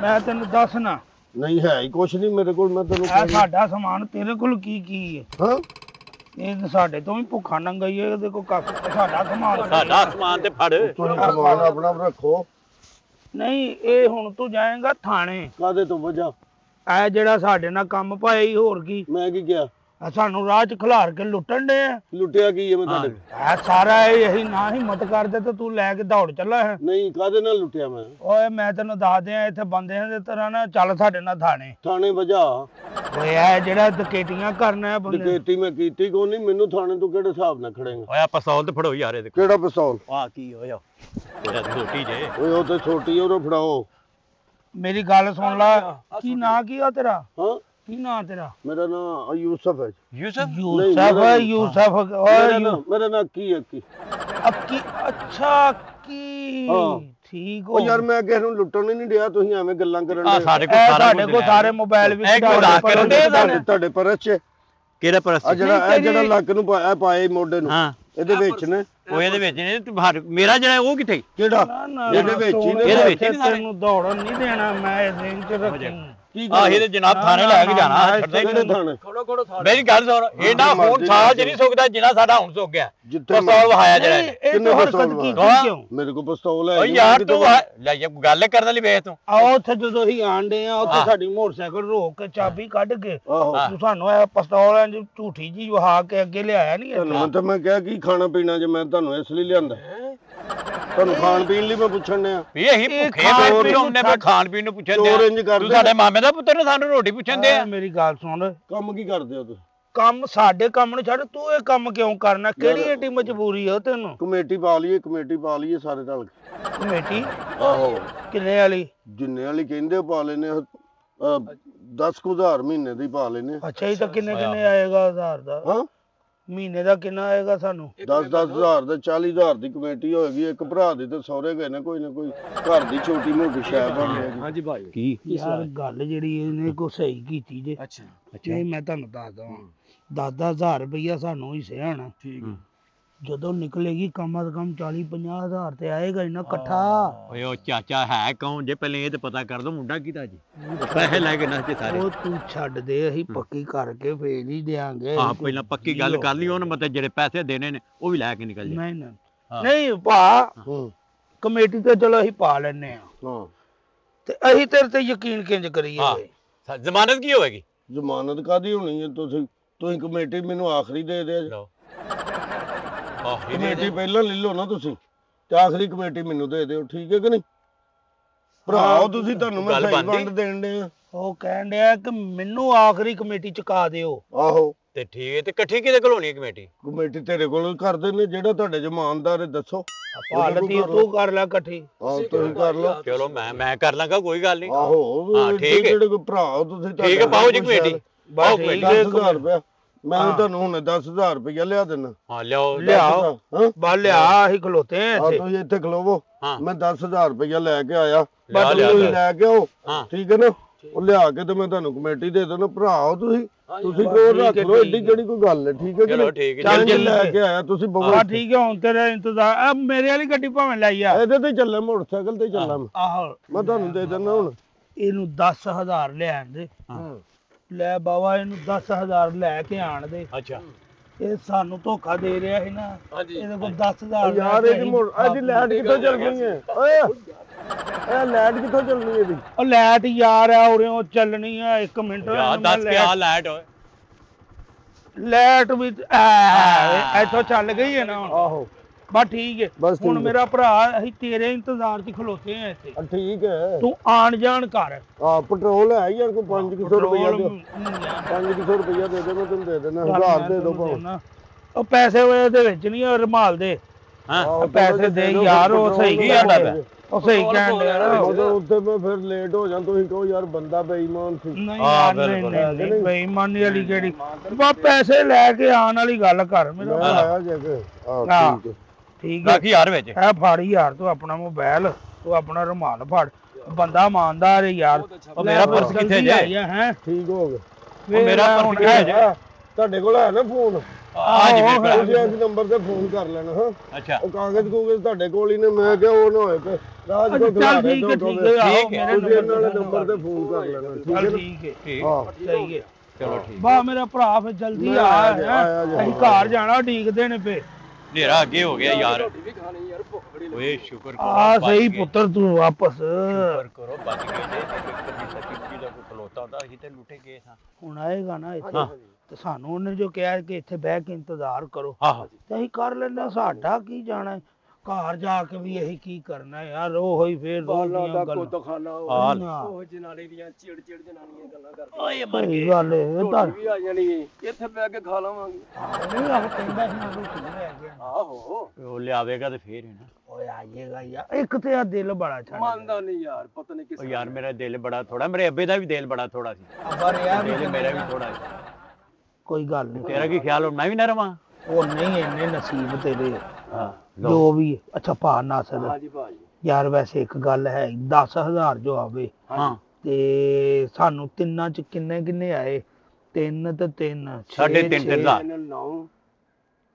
ਮੈਂ ਤੈਨੂੰ ਦੱਸਣਾ। ਨਹੀਂ ਹੈ ਹੀ ਕੁਛ ਨਹੀਂ ਮੇਰੇ ਕੋਲ, ਮੈਂ ਤੈਨੂੰ ਇਹ ਸਾਡਾ ਸਮਾਨ ਤੇਰੇ ਕੋਲ ਕੀ ਹੈ? ਹਾਂ, ਇਹ ਤਾਂ ਸਾਡੇ ਤੋਂ ਵੀ ਭੁੱਖਾ ਨੰਗਾ ਹੀ ਹੈ, ਇਹਦੇ ਕੋਲ ਕੱਖ ਸਾਡਾ ਸਮਾਨ। ਸਾਡਾ ਸਮਾਨ ਤੇ ਫੜ। ਤੁਸੀਂ ਸਮਾਨ ਆਪਣਾ ਰੱਖੋ। ਨਹੀਂ, ਇਹ ਹੁਣ ਤੂੰ ਜਾਏਗਾ ਥਾਣੇ। ਕਾਦੇ ਤੋਂ ਵਜਾ? ਇਹ ਜਿਹੜਾ ਸਾਡੇ ਨਾਲ ਕੰਮ ਪਾਇਆ ਹੀ, ਹੋਰ ਕੀ? ਮੈਂ ਕੀ ਕਿਹਾ? ਇਹ ਸਾਨੂੰ ਰਾਹ ਚ ਖਿਲਾਰ ਕੇ ਲੁੱਟਣ ਦੇ ਆ। ਲੁੱਟਿਆ ਕੀ ਹੈ ਮੈਂ ਤੁਹਾਡੇ? ਇਹ ਸਾਰਾ ਇਹੀ ਨਾ ਹਿੰਮਤ ਕਰਦੇ ਤੇ ਤੂੰ ਲੈ ਕੇ ਦੌੜ ਚੱਲਾ ਹੈ। ਨਹੀਂ, ਕਾਦੇ ਨਾਲ ਲੁੱਟਿਆ ਮੈਂ? ਓਏ ਮੈਂ ਤੈਨੂੰ ਦੱਸ ਦਿਆਂ, ਇੱਥੇ ਬੰਦਿਆਂ ਦੇ ਤਰ੍ਹਾਂ ਨਾ ਚੱਲ ਸਾਡੇ ਨਾਲ ਥਾਣੇ। ਥਾਣੇ ਵਜਾ? ਓਏ ਇਹ ਜਿਹੜਾ ਡਕੈਤੀਆਂ ਕਰਨਾ ਹੈ ਬੰਦੇ। ਡਕੈਤੀ ਮੈਂ ਕੀਤੀ ਕੋਈ ਨਹੀਂ, ਮੈਨੂੰ ਥਾਣੇ ਤੋਂ ਕਿਹੜੇ ਹਿਸਾਬ ਨਾਲ ਖੜੇਗਾ? ਓਏ ਪਿਸਤੌਲ ਤੇ ਫੜੋ ਯਾਰ ਇਹਦੇ ਕਿਹੜਾ ਪਿਸਤੌਲ? ਆ ਕੀ ਹੋਇਆ? ਤੇਰਾ ਰੋਟੀ ਜੇ। ਓਏ ਉਹ ਤੇ ਛੋਟੀ ਉਹਨੂੰ ਫੜਾਓ। ਮੇਰੀ ਗੱਲ ਸੁਣ ਲੈ, ਕੀ ਨਾਂ ਕੀ ਆ ਤੇਰਾ? ਹਾਂ, ਕੀ ਨਾਂ ਤੇਰਾ? ਮੇਰਾ ਨਾਮ ਯੂਸਫ ਹੈ। ਯੂਸਫ? ਯੂਸਫ ਮੇਰਾ ਨਾਮ ਕੀ ਹੈ? ਕੀ ਅੱਕੀ? ਅੱਛਾ ਕੀ? ਹਾਂ। ਠੀਕ ਉਹ ਹੋ ਯਾਰ ਮੈਂ ਕਿਸੇ ਨੂੰ ਲੁੱਟਣ ਹੀ ਨਹੀਂ ਡਿਆ, ਤੁਸੀਂ ਐਵੇਂ ਗੱਲਾਂ ਕਰਨ ਆ ਦੇ। ਸਾਡੇ ਕੋਲ ਇਹ ਸਾਰਾ ਸਾਡੇ ਕੋਲ ਸਾਰੇ ਮੋਬਾਈਲ ਵੀ ਇਹ ਕਿਉਂ ਰਾਤ ਕਰਨ ਦੇ ਤੁਹਾਡੇ ਪਰਸ 'ਚ ਕਿਹੜਾ ਪਰਸ? ਆ ਜਿਹੜਾ ਲੱਕ ਨੂੰ ਪਾਏ ਮੋਢੇ ਨੂੰ, ਹਾਂ, ਇਹਦੇ ਵਿੱਚ ਨੇ। ਉਹ ਇਹਦੇ ਵਿੱਚ ਨੇ। ਤੂੰ ਮੇਰਾ ਜਿਹੜਾ ਉਹ ਕਿੱਥੇ? ਕਿਹੜਾ? ਇਹਦੇ ਵਿੱਚ ਹੀ ਨੇ। ਇਹਦੇ ਵਿੱਚ ਹੀ ਨੇ ਸਾਰੇ। ਤੈਨੂੰ ਦੌੜਨ ਨਹੀਂ ਦੇਣਾ ਮੈਂ, ਇਸ ਰੇਂਜ ਚ ਰੱਖੀ। ਕੀ ਆਹੀ ਤੇ ਜਨਾਬ ਥਾਣੇ ਲੈ ਕੇ ਜਾਣਾ ਛੱਡਦੇ ਕਿਹੜੇ ਥਾਣੇ? ਮੇਰੀ ਗੱਲ ਸੁਣ ਇਹਨਾਂ ਹੁਣ ਸਾਲ ਚ ਨਹੀਂ ਸੁੱਕਦਾ ਜਿੰਨਾ ਸਾਡਾ ਹੁਣ ਸੁੱਕ ਗਿਆ ਜਿੱਥੇ ਪਿਸਤੌਲ ਵਹਾਇਆ ਜਿਹੜਾ ਇਹਨੇ। ਇਹ ਕਿੰਨੇ ਤਾਂ ਪਿਸਤੌਲ ਹਰਕਤ ਕੀਤੀ ਵਾਹ। ਕਿਉਂ? ਮੇਰੇ ਕੋਲ ਪਿਸਤੌਲ ਹੈ ਓ ਯਾਰ ਤੂੰ ਲੈ ਜਾ ਗੱਲ ਕਰਨ ਲਈ ਵੇਖ ਤੂੰ ਆਓ ਉੱਥੇ ਜਦੋਂ ਅਸੀਂ ਆਂਡੇ ਆ ਉੱਥੇ ਹਾਂ। ਸਾਡੀ ਮੋਟਰਸਾਈਕਲ ਰੋਕ ਕੇ ਚਾਬੀ ਕੱਢ ਕੇ ਆਹੋ ਹਾਂ। ਤੂੰ ਸਾਨੂੰ ਇਹ ਪਿਸਤੌਲ ਝੂਠੀ ਜੀ ਵਹਾ ਕੇ ਅੱਗੇ ਲਿਆਇਆ ਨਹੀਂ ਤੁਹਾਨੂੰ ਤਾਂ ਮੈਂ ਕਿਹਾ ਕੀ ਖਾਣਾ ਪੀਣਾ ਜੇ ਮੈਂ ਤੁਹਾਨੂੰ ਇਸ ਲਈ ਲਿਆਂਦਾ ਤੁਹਾਨੂੰ ਖਾਣ ਪੀਣ ਲਈ ਮੈਂ ਪੁੱਛਣ ਡਿਆ ਵੀ ਅਸੀਂ ਇਹ ਭੁੱਖੇ ਖਾਣ ਬੈਠੇ ਪੀਣ ਹੁੰਦੇ ਮੈਂ ਖਾਣ ਪੀਣ ਨੂੰ ਪੁੱਛਣ ਚੋਰ ਦੇ ਇੰਜ ਤੂੰ ਕਰਦੇ ਸਾਡੇ ਮਾਮੇ ਦਾ ਪੁੱਤਰ ਨੇ ਸਾਨੂੰ ਰੋਟੀ ਪੁੱਛਣ ਦੇ ਆ ਮੇਰੀ ਗੱਲ ਸੁਣ ਕੰਮ ਕੀ ਕਰਦੇ ਹੋ ਤੁਸੀਂ ਕੰਮ ਸਾਡੇ ਕੰਮ ਨੂੰ ਛੱਡ ਤੂੰ ਇਹ ਕੰਮ ਕਿਉਂ ਕਰਨਾ ਕਿਹੜੀ ਏਡੀ ਮਜਬੂਰੀ ਆ ਤੈਨੂੰ ਕਮੇਟੀ ਪਾ ਲਈਏ ਸਾਰੇ ਰਲ ਕੇ ਕਮੇਟੀ ਆਹੋ ਕਿੰਨੇ ਵਾਲੀ ਜਿੰਨੇ ਵਾਲੀ ਕਹਿੰਦੇ ਪਾ ਲੈਨੇ 10,000 ਮਹੀਨੇ ਦੀ ਪਾ ਲੈਨੇ ਅੱਛਾ ਇਹ ਤਾਂ ਕਿੰਨੇ ਕਿੰਨੇ ਆਏਗਾ 1000 ਦਾ ਹਾਂ ਮਹੀਨੇ ਦਾ ਕਿੰਨਾ ਆਏਗਾ ਸਾਨੂੰ 10,000 ਦਾ 40,000 ਦੀ ਕਮੇਟੀ ਹੋਏਗੀ ਇੱਕ ਭਰਾ ਦੀ ਤੇ ਸਹੁਰੇ ਗਏ ਨੇ ਕੋਈ ਨਾ ਕੋਈ ਘਰ ਦੀ ਛੋਟੀ ਮੋਟੀ ਸ਼ੈ ਬਣ ਜਾਏਗੀ ਹਾਂਜੀ ਭਾਈ ਕੀ ਯਾਰ ਗੱਲ ਜਿਹੜੀ ਇਹਨੇ ਕੋ ਸਹੀ ਕੀਤੀ ਜੇ ਅੱਛਾ ਇਹ ਮੈਂ ਤੁਹਾਨੂੰ ਦੱਸ ਦਵਾਂ 10,000 ਰੁਪਈਆ ਸਾਨੂੰ ਹਿੱਸੇ ਆਣਾ ਠੀਕ ਜਦੋਂ ਨਿਕਲੇਗੀ ਕਮ ਸੇ ਕਮ 40-50 ਹਜ਼ਾਰ ਤੇ ਆਏਗਾ ਹੀ ਨਾ ਇਕੱਠਾ ਓਏ ਉਹ ਚਾਚਾ ਹੈ ਕੌਣ ਜੇ ਪਹਿਲੇ ਇਹ ਤੇ ਪਤਾ ਕਰ ਦੋ ਮੁੰਡਾ ਕਿਹਦਾ ਜੀ ਪੈਸੇ ਲੈ ਕੇ ਨਾ ਤੇ ਸਾਰੇ ਉਹ ਤੂੰ ਛੱਡ ਦੇ ਅਸੀਂ ਪੱਕੀ ਕਰਕੇ ਫੇਰ ਹੀ ਦੇਾਂਗੇ ਹਾਂ ਪਹਿਲਾਂ ਪੱਕੀ ਗੱਲ ਕਰ ਲਈ ਉਹਨੇ ਮਤਲਬ ਜਿਹੜੇ ਪੈਸੇ ਦੇਣੇ ਨੇ ਉਹ ਵੀ ਲੈ ਕੇ ਨਿਕਲ ਜਾ ਨਹੀਂ ਹਾਂ। ਨਹੀਂ ਭਾ ਹਾਂ ਕਮੇਟੀ ਤੇ ਚਲੋ ਅਸੀਂ ਪਾ ਲੈਨੇ ਆ ਹਾਂ ਤੇ ਅਸੀਂ ਤੇਰੇ ਤੇ ਯਕੀਨ ਕਿੰਜ ਕਰੀਏ ਹਾਂ ਜ਼ਮਾਨਤ ਕੀ ਹੋਏਗੀ ਜ਼ਮਾਨਤ ਕਾਦੀ ਹੋਣੀ ਹੈ ਤੁਸੀਂ ਕਮੇਟੀ ਮੈਨੂੰ ਆਖਰੀ ਦੇ ਦਿਓ ਲਓ ਕਮੇਟੀ ਪਹਿਲਾਂ ਲੈ ਲਓ ਨਾ ਤੁਸੀਂ ਤੇ ਆਖਰੀ ਕਮੇਟੀ ਮੈਨੂੰ ਦੇ ਦਿਓ ਠੀਕ ਹੈ ਕਿ ਨਹੀਂ ਭਰਾਓ ਤੁਸੀਂ ਤੁਹਾਨੂੰ ਮੈਂ ਗੱਲ ਸਹੀ ਬਣਦੀ। ਵੰਡ ਦੇਣ ਦੇ ਆ ਉਹ ਕਹਿਣ ਡਿਆ ਕਿ ਮੈਨੂੰ ਆਖਰੀ ਕਮੇਟੀ ਚੁਕਾ ਦਿਓ ਆਹੋ ਤੇ ਠੀਕ ਹੈ ਤੇ ਇਕੱਠੀ ਕਿਹਦੇ ਕੋਲ ਹੋਣੀ ਹੈ ਕਮੇਟੀ ਕਮੇਟੀ ਤੇਰੇ ਕੋਲ ਕਰਦੇ ਨੇ ਜਿਹੜਾ ਤੁਹਾਡੇ ਜਮਾਨਦਾਰ ਹੈ ਦੱਸੋ ਭਾਲਤੀ ਤੂੰ ਕਰ ਲੈ ਇਕੱਠੀ ਆਹ ਤੁਸੀਂ ਕਰ ਲਓ ਚਲੋ ਮੈਂ ਕਰ ਲਾਂਗਾ ਕੋਈ ਗੱਲ ਨਹੀਂ ਆਹੋ ਹਾਂ, ਠੀਕ ਹੈ। ਜਿਹੜੇ ਕੋਈ ਭਰਾ ਤੁਸੀਂ ਠੀਕ ਹੈ ਪਾਓ ਜੀ ਕਮੇਟੀ ਪਾਓ ਠੀਕ ਕਮੇਟੀ ਹੈ। 10,000 ਰੁਪਇਆ ਮੈਂ ਤੁਹਾਨੂੰ ਹੁਣ 10,000 ਰੁਪਇਆ ਲਿਆ ਦੇਣਾ ਹਾਂ ਲਿਆਓ ਲਿਆਓ ਹਾਂ ਬਾ ਲਿਆ ਅਸੀਂ ਖਲੋਤੇ ਆ ਆ ਇੱਥੇ ਤੁਸੀਂ ਇੱਥੇ ਖਲੋਵੋ ਹਾਂ। ਮੈਂ 10,000 ਰੁਪਇਆ ਲੈ ਕੇ ਆਇਆ ਲਿਆ, ਬਸ ਲਿਆ, ਤੁਸੀਂ ਲਿਆ। ਲੈ ਕੇ ਆਓ ਹਾਂ। ਠੀਕ ਹੈ ਨਾ ਉਹ ਲਿਆ ਕੇ ਤੇ ਮੈਂ ਤੁਹਾਨੂੰ ਕਮੇਟੀ ਦੇ ਦੇਣਾ ਭਰਾਓ ਤੁਸੀਂ ਬਸ ਕੋਲ ਰੱਖ ਠੀਕ ਹੈ, ਲਓ ਏਡੀ ਠੀਕ ਹੈ। ਕਿਹੜੀ ਕੋਈ ਗੱਲ ਹੈ ਠੀਕ ਹੈ ਕਿ ਚਲੋ ਨਹੀਂ ਠੀਕ ਹੈ ਚੱਲ ਜੇ ਜਲਦੀ ਲੈ ਕੇ ਆਇਆ ਤੁਸੀਂ ਬਾ ਬਹੁਤ ਠੀਕ ਹੈ ਹੁਣ ਤੇਰਾ ਇੰਤਜ਼ਾਰ ਆ ਮੇਰੇ ਵਾਲੀ ਗੱਡੀ ਭਾਵੇਂ ਲਈ ਆ ਇਹਦੇ ਤੇ ਚੱਲੇ ਮੋਟਰਸਾਈਕਲ ਤੇ ਚੱਲਾਂ ਮੈਂ ਆਹੋ ਮੈਂ ਤੁਹਾਨੂੰ ਦੇ ਦੇਣਾ ਹੁਣ ਇਹਨੂੰ 10,000 ਲਿਆਣ ਦੇ ਲੈ ਬਾਬਾ ਇਹਨੂੰ 10,000 ਲੈ ਕੇ ਆਣ ਦੇ ਅੱਛਾ ਇਹ ਸਾਨੂੰ ਧੋਖਾ ਦੇ ਰਿਹਾ ਹੈ ਨਾ ਇਹਦੇ ਕੋਲ 10,000 ਯਾਰ ਇਹਦੀ ਲਾਈਟ ਕਿੱਥੋਂ ਚੱਲ ਗਈ ਹੈ ਓਏ ਇਹ ਲਾਈਟ ਕਿੱਥੋਂ ਚੱਲਣੀ ਹੈ ਇਹਦੀ ਉਹ ਲੈਟ ਯਾਰ ਆ ਉਰਿਓਂ ਚੱਲਣੀ ਆ 1 ਮਿੰਟ ਯਾਰ ਦੱਸ ਕੇ ਆ ਲਾਈਟ ਓਏ ਲੈਟ ਵੀ ਇੱਥੋਂ ਚੱਲ ਗਈ ਹੈ ਨਾ ਹੁਣ ਆਹੋ ਬਸ ਠੀਕ ਹੈ ਬਸ ਠੀਕ ਹੁਣ ਹੈ। ਮੇਰਾ ਭਰਾ ਅਸੀਂ ਤੇਰੇ ਇੰਤਜ਼ਾਰ 'ਚ ਖਲੋਤੇ ਆ ਇੱਥੇ ਠੀਕ ਹੈ ਤੂੰ ਆਣ ਜਾਣ ਕਰ ਆ ਪੈਟਰੋਲ ਹੈ ਯਾਰ ਕੋਈ 500 ਰੁਪਇਆ ਪੈਟਰੋਲ ਦਿਓ 500 ਰੁਪਇਆ ਦੇ ਦੇ ਮੈਂ ਤੈਨੂੰ ਦੇ ਦੇਣਾ 1000 ਦੇ ਦੋ ਭਾਵੇਂ ਉਹ ਪੈਸੇ ਉਹਦੇ ਵਿੱਚ ਨਹੀਂ ਉਹ ਰੁਮਾਲ ਦੇ ਹਾਂ ਆਹੋ, ਪੈਸੇ ਦੇ ਯਾਰ ਉਹ ਸਹੀ ਕੀ ਆਂਦਾ ਪਿਆ? ਉਹ ਸਹੀ ਕਹਿਣ ਡਿਆ ਉਦੋਂ ਉੱਥੇ ਮੈਂ ਫਿਰ ਲੇਟ ਹੋ ਜਾਂ ਤੁਸੀਂ ਕਹੋ ਯਾਰ ਬੰਦਾ ਬੇਈਮਾਨ ਸੀ ਨਹੀਂ ਹਾਂ, ਯਾਰ ਨਹੀਂ ਬਿਲਕੁਲ। ਨਹੀਂ ਬੇਈਮਾਨੀ ਵਾਲੀ ਕਿਹੜੀ ਬਸ ਪੈਸੇ ਲੈ ਕੇ ਆਉਣ ਵਾਲੀ ਗੱਲ ਕਰ ਮੈਂ ਮੇਰਾ ਆਇਆ ਜੇ ਕਿ ਹਾਂ। ਹਾਂ ਠੀਕ ਹੈ ਠੀਕ ਹੈ ਬਾਕੀ ਯਾਰ ਵਿੱਚ ਇਹ ਫੜ ਯਾਰ ਤੂੰ ਆਪਣਾ ਮੋਬਾਈਲ ਤੂੰ ਆਪਣਾ ਰੁਮਾਲ ਫੜ ਬੰਦਾ ਇਮਾਨਦਾਰ ਹੈ ਯਾਰ ਉਹ ਮੇਰਾ ਪਰਸ ਕਿੱਥੇ ਜੇ ਹੈ ਠੀਕ ਹੋ ਗਿਆ ਉਹ ਮੇਰਾ ਪਰਸ ਕਿੱਥੇ ਜੇ ਤੁਹਾਡੇ ਕੋਲ ਹੈ ਨਾ ਫੋਨ ਹਾਂਜੀ ਮੇਰੇ ਤੁਸੀਂ ਇਸ ਨੰਬਰ ਤੇ ਫੋਨ ਕਰ ਲੈਣਾ ਹਾਂ ਅੱਛਾ ਉਹ ਕਾਗਜ਼ ਕੂਗਜ਼ ਤੁਹਾਡੇ ਕੋਲ ਹੀ ਨੇ ਮੈਂ ਕਿਹਾ ਉਹ ਨਾ ਹੋਏ ਕਿ ਰਾਜ ਕੋ ਚੱਲ ਠੀਕ ਹੈ ਠੀਕ ਹੈ ਆਹੋ ਠੀਕ ਹੈ। ਮੇਰੇ ਤੁਸੀਂ ਇਹਨਾਂ ਵਾਲੇ ਨੰਬਰ ਤੇ ਫੋਨ ਕਰ ਲੈਣਾ ਠੀਕ ਹੈ ਚੱਲ ਨਾ? ਠੀਕ ਹੈ ਠੀਕ ਹਾਂ ਸਹੀ ਹੈ ਚਲੋ ਠੀਕ ਬਾ ਮੇਰਾ ਭਰਾ ਫਿਰ ਜਲਦੀ ਮੈਂ ਆ ਆਇਆ ਹੈਂ। ਜੀ। ਅਸੀਂ ਘਰ ਜਾਣਾ ਢੀਕਦੇ ਨੇ ਪਏ ਹਨੇਰਾ ਅੱਗੇ ਹੋ ਗਿਆ ਯਾਰ ਓਏ ਸ਼ੁਕਰ ਕਰੋ ਆ ਬਚ ਸਹੀ ਗਏ। ਪੁੱਤਰ ਤੂੰ ਵਾਪਸ ਸ਼ੁਕਰ ਕਰੋ ਬਚ ਗਏ ਜੇ ਕਦੀ ਸੱਚੀ ਦਾ ਕੋਈ ਖਲੋਤਾ ਹੁੰਦਾ ਅਸੀਂ ਤੇ ਲੁੱਟੇ ਗਏ ਸਾਂ ਹੁਣ ਆਏਗਾ ਨਾ ਇੱਥੇ ਹਾਂ। ਤੇ ਸਾਨੂੰ ਉਹਨੇ ਜੋ ਕਿਹਾ ਕਿ ਇੱਥੇ ਬਹਿ ਕੇ ਇੰਤਜ਼ਾਰ ਕਰੋ ਆਹੋ ਤੇ ਅਸੀਂ ਕਰ ਲੈਂਦੇ ਸਾਡਾ ਕੀ ਜਾਣਾ ਹੈ? ਘਰ ਜਾ ਕੇ ਵੀ ਇਹੀ ਕੀ ਕਰਨਾ ਯਾਰ ਉਹ ਹੋਈ ਫੇਰ ਰੋਜ਼ ਦੀਆਂ ਗੱਲਾਂ ਹਾਲ ਉਹ ਜਨਾਨੀ ਦੀਆਂ ਚਿੜ ਜਨਾਨੀਆਂ ਗੱਲਾਂ ਕਰਦੇ ਓਏ ਸਹੀ ਗੱਲ ਹੈ ਇਹ ਤਾਂ ਵੀ ਆ ਜਾਣੀ ਇੱਥੇ ਬਹਿ ਕੇ ਖਾ ਲਵਾਂਗੇ ਨਹੀਂ ਆਹ ਕਹਿੰਦਾ ਸੀ ਮੈਂ ਰੋਟੀ ਲੈ ਗਿਆ ਆਹੋ ਉਹ ਲਿਆਵੇਗਾ ਤੇ ਫੇਰ ਹੀ ਨਾ ਓਏ ਆਏਗਾ ਯਾਰ ਇੱਕ ਤੇ ਆ ਦਿਲ ਬੜਾ ਛੱਡ ਮੰਨਦਾ ਨਹੀਂ ਯਾਰ ਪਤਾ ਨਹੀਂ ਉਹ ਕਿਸ ਯਾਰ ਮੇਰਾ ਦਿਲ ਬੜਾ ਥੋੜਾ ਮੇਰੇ ਅੱਬੇ ਦਾ ਵੀ ਦਿਲ ਬੜਾ ਥੋੜਾ ਸੀ ਪਰ ਯਾਰ ਦਿਲ ਮੇਰਾ ਵੀ ਥੋੜਾ ਸੀ ਕੋਈ ਗੱਲ ਨਹੀਂ ਤੇਰਾ ਕੀ ਖਿਆਲ ਹੁਣ ਮੈਂ ਵੀ ਨਾ ਰਵਾਂ ਉਹ ਨਹੀਂ ਇੰਨੇ ਨਸੀਬ ਤੇਰੇ ਹਾਂ ਜੋ ਵੀ ਅੱਛਾ ਭਾ ਨਾਸਰ ਹਾਂਜੀ ਭਾਜੀ ਯਾਰ ਵੈਸੇ ਇੱਕ ਗੱਲ ਹੈ 10,000 ਜੋ ਆਵੇ ਹਾਂ ਤੇ ਸਾਨੂੰ ਤਿੰਨਾਂ ਚ ਕਿੰਨੇ ਕਿੰਨੇ ਆਏ 3 ਤੇ 3 ਸਾਢੇ ਤਿੰਨ ਹਜ਼ਾਰ। ਇਹਨਾਂ 9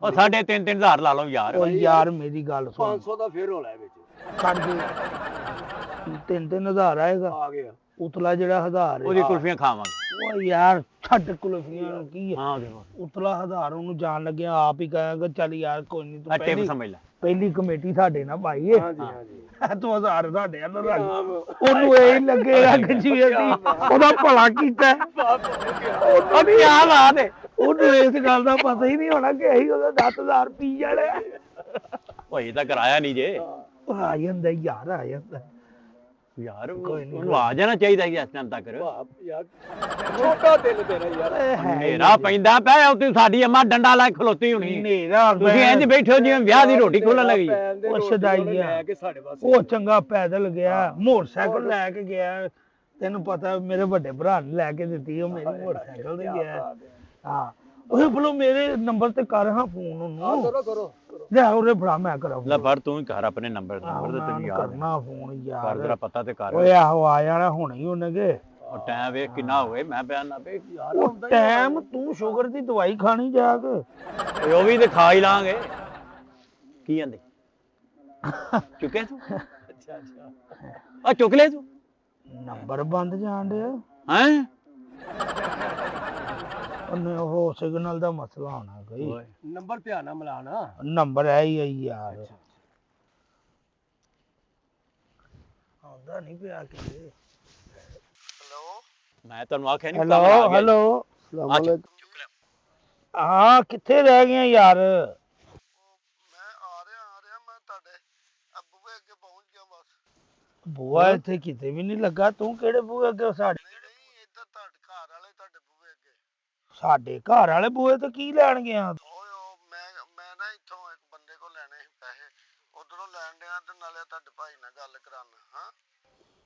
ਉਹ 3.5 ਹਜ਼ਾਰ ਲਾ ਲਓ ਯਾਰ ਓ ਯਾਰ ਮੇਰੀ ਗੱਲ ਸੁਣ 500 ਦਾ ਫੇਰ ਹੋਲਾ ਵਿੱਚ ਛੱਡ ਦੇ 3 ਹਜ਼ਾਰ ਆਏਗਾ ਆ ਗਿਆ ਉਤਲਾ ਜਿਹੜਾ 1000 ਉਹਦੀ ਕੁਲਫੀਆਂ ਖਾਵਾਂਗੇ। ਉਹ ਯਾਰ ਛੱਡ ਕੁਲਫੀਆਂ ਨੂੰ ਕੀ ਹੈ। ਹਾਂ ਦੇਖੋ ਉਤਲਾ 1000 ਉਹਨੂੰ ਜਾਣ ਲੱਗਿਆ ਆਪ ਹੀ ਕਹਾਂਗਾ ਚੱਲ ਯਾਰ ਕੋਈ ਨਹੀਂ ਤੂੰ ਟਿਪ ਸਮਝ ਲੈ। ਪਹਿਲੀ ਕਮੇਟੀ ਸਾਡੇ ਨਾਲ ਪਾਈਏ ਹਾਂਜੀ ਹਾਂਜੀ ਤੂੰ 1000 ਸਾਡੇ ਨਾਲ ਰੱਖ ਉਹਨੂੰ ਇਹ ਹੀ ਲੱਗੇਗਾ ਕਿ ਜੀ ਅਸੀਂ ਉਹਦਾ ਭਲਾ ਕੀਤਾ ਉਹ ਕੀ ਹਾਲਾਤ ਹੈ ਉਹਨੂੰ ਇਸ ਗੱਲ ਦਾ ਪਤਾ ਹੀ ਨਹੀਂ ਹੋਣਾ ਕਿ ਅਸੀਂ ਉਹਦਾ 10000 ਪੀ ਜਾਣੇ ਉਹ ਇਹ ਤਾਂ ਕਰਾਇਆ ਨਹੀਂ ਜੇ ਉਹ ਆ ਜਾਂਦਾ ਯਾਰ ਆ ਜਾਂਦਾ ਯਾਰ ਕੋਈ ਨੀ, ਉਹਨੂੰ ਆ ਜਾਣਾ ਚਾਹੀਦਾ ਸੀ ਇਸ ਟਾਈਮ ਤੱਕ। ਵਾਹ ਯਾਰ ਛੋਟਾ ਦਿਲ ਤੇਰਾ ਯਾਰ ਹਨੇਰਾ ਪੈਂਦਾ ਪਿਆ ਉੱਤੇ ਸਾਡੀ ਅੰਮਾ ਡੰਡਾ ਲੈ ਖਲੋਤੀ ਹੋਣੀ। ਹਨੇਰਾ ਤੁਸੀਂ ਇੰਜ ਬੈਠੇ ਹੋ ਜਿਵੇਂ ਵਿਆਹ ਦੀ ਰੋਟੀ ਖੋਲਣ ਲੱਗੀ। ਉਹ ਸਦਾਈਆ ਲੈ ਕੇ ਸਾਡੇ ਪਾਸੇ ਉਹ ਚੰਗਾ ਪੈਦਲ ਗਿਆ ਮੋਟਰਸਾਈਕਲ ਲੈ ਕੇ ਗਿਆ ਤੈਨੂੰ ਪਤਾ ਮੇਰੇ ਵੱਡੇ ਭਰਾ ਨੇ ਲੈ ਕੇ ਦਿੱਤੀ ਉਹ ਮੇਰੀ ਮੋਟਰਸਾਈਕਲ ਤੇ ਗਿਆ ਹਾਂ ਉਹ ਬੋਲੋ ਮੇਰੇ ਨੰਬਰ ਤੇ ਕਰ ਹਾਂ ਫੋਨ ਉਹਨੂੰ ਕਰੋ ਕਰੋ ਲੈ ਉਹਦੇ ਭਰਾ ਮੈਂ ਕਰਾਂ ਲੈ ਫੜ ਤੂੰ ਹੀ ਕਰ ਆਪਣੇ ਨੰਬਰ ਤੇ ਤੈਨੂੰ ਯਾਦ ਕਰਨਾ ਫੋਨ ਕਰ ਯਾਰ ਜਰਾ ਪਤਾ ਤੇ ਕਰ। ਓਏ ਆਹੋ ਆ ਜਾਣਾ ਹੁਣੇ ਹੀ ਉਹਨੇਗੇ ਉਹ ਟਾਈਮ ਵੇਖ ਕਿੰਨਾ ਹੋਵੇ ਮੈਂ ਬਿਆਨ ਨਾ ਵੇ ਯਾਰ। ਉਹ ਟਾਈਮ ਤੂੰ ਸ਼ੂਗਰ ਦੀ ਦਵਾਈ ਖਾਣੀ ਜਾ ਕੇ ਓਏ ਉਹ ਵੀ ਤੇ ਖਾ ਹੀ ਲਾਂਗੇ ਕੀ ਜਾਂਦੇ ਚੁੱਕੇ ਤੂੰ ਅੱਛਾ ਅੱਛਾ ਆ ਚੁੱਕ ਲੈ ਤੂੰ ਨੰਬਰ ਬੰਦ ਜਾਣ ਡਿਆ ਹੈ ਉਹਨੇ ਉਹ ਸਿਗਨਲ ਦਾ ਮਸਲਾ ਹੋਣਾ ਕੋਈ ਨੰਬਰ ਧਿਆਨ ਨਾਲ ਮਿਲਾਣਾ ਨੰਬਰ ਹੈ ਹੀ ਯਾਰ ਆਉਂਦਾ ਨਹੀਂ ਪਿਆ ਕਿ ਮੈਂ ਤੁਹਾਨੂੰ ਆਖਿਆ ਨਹੀਂ ਹੈਲੋ ਹੈਲੋ ਹਾਂ ਕਿੱਥੇ ਰਹਿ ਗਏ ਯਾਰ ਮੈਂ ਆ ਰਿਹਾ ਮੈਂ ਤੁਹਾਡੇ ਬੂਹੇ ਅੱਗੇ ਪਹੁੰਚ ਗਿਆ ਬਸ। ਬੂਆ ਇੱਥੇ ਕਿਤੇ ਵੀ ਨਹੀਂ ਲੱਗਾ ਤੂੰ ਕਿਹੜੇ ਬੂਏ ਅੱਗੇ ਸਾਡੇ ਨਹੀਂ ਇੱਧਰ ਤੁਹਾਡੇ ਘਰ ਵਾਲੇ ਤੁਹਾਡੇ ਬੂਹੇ ਅੱਗੇ। ਸਾਡੇ ਘਰ ਵਾਲੇ ਬੂਏ ਤੇ ਕੀ ਲੈਣ ਗਿਆ ਓਏ ਉਹ ਮੈਂ ਨਾ ਇੱਥੋਂ ਇੱਕ ਬੰਦੇ ਕੋਲ ਲੈਣੇ ਸੀ ਪੈਸੇ ਉਧਰੋਂ ਲੈਣ ਡਿਆ ਤੇ ਨਾਲੇ ਤੁਹਾਡੇ ਭਾਈ ਨਾਲ ਗੱਲ ਕਰਾਉਣਾ ਹਾਂ।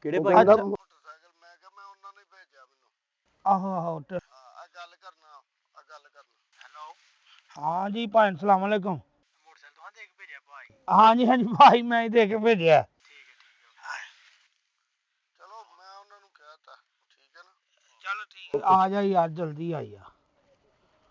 ਕਿਹੜੇ ਉਹ ਭਾਈ ਕਹਿੰਦਾ ਨਾਲ? ਮੋਟਰਸਾਈਕਲ ਮੈਂ ਕਿਹਾ ਮੈਂ ਉਹਨਾਂ ਨੇ ਭੇਜਿਆ ਮੈਨੂੰ। ਆਹੋ ਆਹੋ ਆ ਗੱਲ ਕਰਨਾ ਹੈਲੋ ਹਾਂ ਜੀ ਭਾਈ ਸਲਾਮ ਅਲੈਕੁਮ ਮੋਟਰਸਾਈਕਲ ਤੋਂ ਦੇਖ ਭੇਜਿਆ ਭਾਈ। ਹਾਂਜੀ ਹਾਂਜੀ ਭਾਈ ਮੈਂ ਹੀ ਦੇ ਕੇ ਭੇਜਿਆ ਚਲੋ ਮੈਂ ਉਹਨਾਂ ਨੂੰ ਕਹਿਤਾ ਠੀਕ ਹੈ ਨਾ। ਚਲ ਠੀਕ ਆ ਜਾ ਯਾਰ ਜਲਦੀ ਆ ਜਾ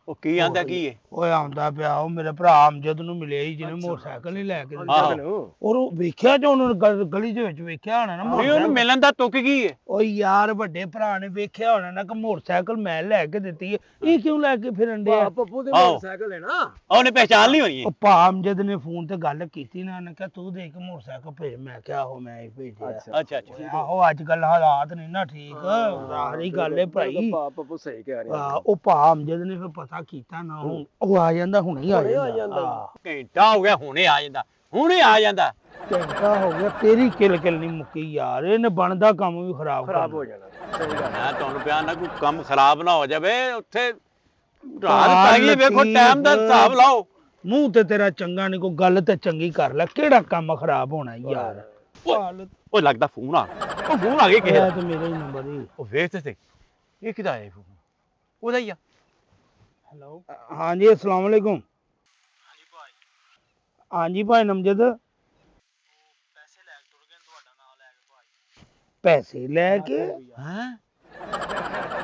ਉਹ ਕੀ ਆਂਦਾ ਕੀ ਹੈ? ਓਏ ਆਉਂਦਾ ਪਿਆ ਉਹ ਮੇਰੇ ਭਰਾ ਅਮਜਦ ਨੂੰ ਮਿਲਿਆ ਸੀ ਜਿਹਨੇ ਮੋਟਰਸਾਈਕਲ ਨਹੀਂ ਲੈ ਕੇ ਦਿੱਤਾ ਆਹੋ ਔਰ ਉਹ ਵੇਖਿਆ ਜੋ ਉਹਨੂੰ ਗਲੀ ਦੇ ਵਿੱਚ ਵੇਖਿਆ ਹੋਣਾ ਨਾ ਨਹੀਂ ਉਹਨੂੰ ਮੋਟਰਸਾਈਕਲ ਮਿਲਣ ਦਾ ਤੁੱਕ ਕੀ ਹੈ? ਓ ਯਾਰ ਵੱਡੇ ਭਰਾ ਨੇ ਵੇਖਿਆ ਹੋਣਾ ਨਾ ਕਿ ਮੋਟਰਸਾਈਕਲ ਮੈਂ ਲੈ ਕੇ ਦਿੱਤੀ ਹੈ ਇਹ ਕਿਉਂ ਲੈ ਕੇ ਫਿਰਨ ਡਿਆ ਪੱਪੂ ਦੇ ਆਹੋ। ਮੋਟਰਸਾਈਕਲ ਹੈ ਨਾ ਉਹਨੇ ਪਹਿਚਾਨ ਨਹੀਂ ਹੋਣੀ ਉਹ ਭਾ ਅਮਜਦ ਨੇ ਫੋਨ ਤੇ ਗੱਲ ਕੀਤੀ ਨਾ ਉਹਨੇ ਕਿਹਾ ਤੂੰ ਦੇ ਕੇ ਮੋਟਰਸਾਈਕਲ ਭੇਜ ਮੈਂ ਕਿਹਾ ਆਹੋ ਮੈਂ ਹੀ ਭੇਜਿਆ ਅੱਛਾ ਅੱਛਾ ਆਹੋ ਅੱਜ ਕੱਲ ਹਾਲਾਤ ਨਹੀਂ ਨਾ ਠੀਕ ਸਾਰੀ ਗੱਲ ਹੈ ਭਾਈ ਪੱਪੂ ਸਹੀ ਕਹਿ ਰਿਹਾ ਉਹ ਭਾ ਅਮਜਦ ਨੇ ਫਿਰ ਪਤਾ ਕੀਤਾ ਨਾ ਹੁਣ ਉਹ ਆ ਜਾਂਦਾ ਹੁਣੇ ਹੀ ਆ ਜਾਂਦਾ ਘੰਟਾ ਹੋ ਗਿਆ ਹੁਣੇ ਆ ਜਾਂਦਾ ਘੰਟਾ ਹੋ ਗਿਆ ਤੇਰੀ ਕਿਲ ਨਹੀਂ ਮੁੱਕੀ ਯਾਰ ਇਹਨੇ ਬਣਦਾ ਕੰਮ ਵੀ ਖਰਾਬ ਹੋ ਜਾਣਾ ਸਹੀ ਗੱਲ ਮੈਂ ਤੁਹਾਨੂੰ ਬਿਆਨ ਨਾ ਕੋਈ ਕੰਮ ਖਰਾਬ ਨਾ ਹੋ ਜਾਵੇ ਉੱਥੇ ਰਾਤ ਪੈ ਗਈ ਵੇਖੋ ਟਾਈਮ ਦਾ ਹਿਸਾਬ ਲਾਓ। ਮੂੰਹ ਤੇ ਤੇਰਾ ਚੰਗਾ ਨਹੀਂ ਕੋਈ ਗੱਲ ਤੇ ਚੰਗੀ ਕਰ ਲੈ ਕਿਹੜਾ ਕੰਮ ਖਰਾਬ ਹੋਣਾ ਯਾਰ ਉਹ ਲੱਗਦਾ ਫੋਨ ਆ ਉਹ ਫੋਨ ਆ ਗਿਆ ਕਿਸੇ ਦਾ। ਤੇ ਮੇਰਾ ਹੀ ਨੰਬਰ ਹੀ ਉਹ ਵੇਖ ਤੇ ਇਹ ਕਿਹਦਾ ਹੈ ਫੋਨ? ਉਹਦਾ ਹੀ ਆ। ਹੈਲੋ ਹਾਂਜੀ अस्सलाम वालेकुम ਹਾਂਜੀ ਭਾਈ ਹਾਂਜੀ ਭਾਈ ਨਮਜਦ ਪੈਸੇ ਲੈ ਕੇ ਹੈ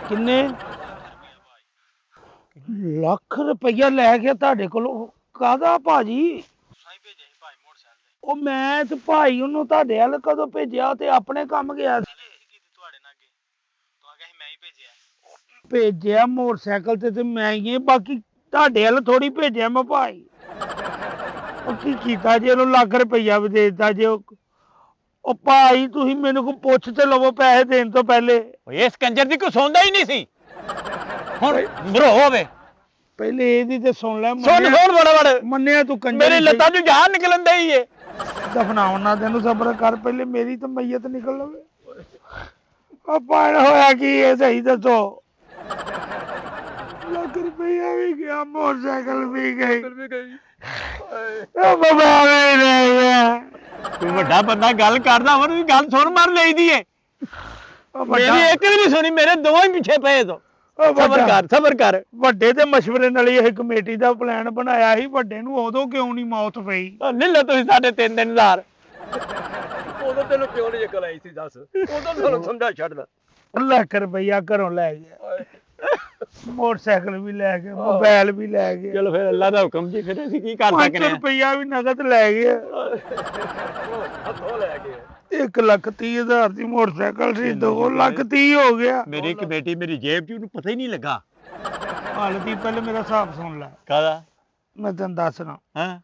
ਕਿੰਨੇ ਲੱਖ ਰੁਪਈਆ ਲੈ ਕੇ ਤੁਹਾਡੇ ਕੋਲੋਂ ਕਾਹਦਾ ਭਾਜੀ ਉਹ ਮੈਂ ਤੇ ਭਾਈ ਉਹਨੂੰ ਤੁਹਾਡੇ ਵੱਲ ਕਦੋਂ ਭੇਜਿਆ ਤੇ ਆਪਣੇ ਕੰਮ ਗਿਆ ਸੀ ਭੇਜਿਆ ਮੋਟਰਸਾਈਕਲ ਤੇ ਮੈਂ ਹੀ ਹਾਂ, ਬਾਕੀ ਤੁਹਾਡੇ ਵੱਲ ਥੋੜੀ ਭੇਜਿਆ ਮੈਂ ਭਾਈ ਉਹ ਕੀ ਕੀਤਾ ਜੇ ਉਹਨੂੰ ਲੱਖ ਰੁਪਈਆ ਵੀ ਦੇ ਦਿੱਤਾ ਜੇ ਉਹ ਭਾਈ ਤੁਸੀਂ ਮੈਨੂੰ ਕੋ ਪੁੱਛ ਤੇ ਲਵੋ ਪੈਸੇ ਦੇਣ ਤੋਂ ਪਹਿਲੇ ਇਸ ਕੰਜਰ ਦੀ ਕੋਈ ਸੌਂਦਾ ਹੀ ਨਹੀਂ ਸੀ ਹੁਣ ਬਰੋ ਹੋਵੇ ਪਹਿਲੇ ਇਹਦੀ ਤੇ ਸੁਣ ਲੈ ਸੁਣ ਬੜਾ ਬੜ ਮੰਨਿਆ ਤੂੰ ਕੰਜਰ ਮੇਰੇ ਲੱਤਾਂ 'ਚ ਜਾਨ ਨਿਕਲਣ ਦਈ ਏ ਦਫਨਾਉਣਾ ਤੈਨੂੰ ਸਬਰ ਕਰ ਪਹਿਲੇ ਮੇਰੀ ਤਾਂ ਮਈਤ ਨਿਕਲ ਲਵੇ ਉਹ ਪਾਣ ਹੋਇਆ ਕੀ ਇਹ ਸਹੀ ਦੱਸੋ ਲੱਖ ਰੁਪਈਆ ਵੀ ਗਿਆ ਮੋਟਰਸਾਈਕਲ ਵੀ ਗਈ ਉਹ ਬਾਬਾ ਵੀ ਰਹਿ ਗਿਆ ਤੂੰ ਵੱਡਾ ਬੰਦਾ ਗੱਲ ਕਰਦਾ ਹੋਰ ਵੀ ਗੱਲ ਸੁਣ ਮਰ ਲਈਦੀ ਏ ਮੇਰੀ ਇੱਕ ਵੀ ਨਹੀਂ ਸੁਣੀ ਮੇਰੇ ਦੋਵੇਂ ਹੀ ਪਿੱਛੇ ਪਏ ਤੋਂ ਸਬਰ ਕਰ ਵੱਡੇ ਤੇ ਮਸ਼ਵਰੇ ਨਾਲ ਹੀ ਇਹ ਕਮੇਟੀ ਦਾ ਪਲਾਨ ਬਣਾਇਆ ਸੀ ਵੱਡੇ ਨੂੰ ਉਦੋਂ ਕਿਉਂ ਨਹੀਂ ਮੌਤ ਪਈ ਲੈ ਲਓ ਤੁਸੀਂ 3.5 ਹਜ਼ਾਰ ਉਦੋਂ ਤੈਨੂੰ ਕਿਉਂ ਨਹੀਂ ਅਕਲ ਆਈ ਸੀ ਦੱਸ ਉਦੋਂ ਤੁਹਾਨੂੰ ਸਮਝਾ ਛੱਡਦਾ ਲੱਖ ਰੁਪਈਆ ਘਰੋਂ ਲੈ ਗਿਆ ਮੋਟਰਸਾਈਕਲ ਵੀ ਲੈ ਗਏ ਮੋਬਾਈਲ ਵੀ ਲੈ ਗਏ ਚਲੋ ਫਿਰ ਅੱਲਾ ਦਾ ਹੁਕਮ ਜੀ ਫਿਰ ਅਸੀਂ ਕੀ ਕਰ 5 ਸਕਨੇ ਆ ਰੁਪਈਆ ਵੀ ਨਗਦ ਲੈ ਗਏ ਹੱਥੋਂ ਲੈ ਕੇ 1,30,000 ਦੀ ਮੋਟਰਸਾਈਕਲ ਸੀ 2,30,000 ਹੋ ਗਿਆ। ਮੇਰੀ ਕਮੇਟੀ ਮੇਰੀ ਜੇਬ 'ਚ ਉਹਨੂੰ ਪਤਾ ਹੀ ਨਹੀਂ ਲੱਗਾ। ਹਾਲਤੀ ਪਹਿਲੇ ਮੇਰਾ ਹਿਸਾਬ ਸੁਣ ਲੈ, ਕਾਹਦਾ? ਮੈਂ ਤੈਨੂੰ ਦੱਸਣਾ। ਹਾਂ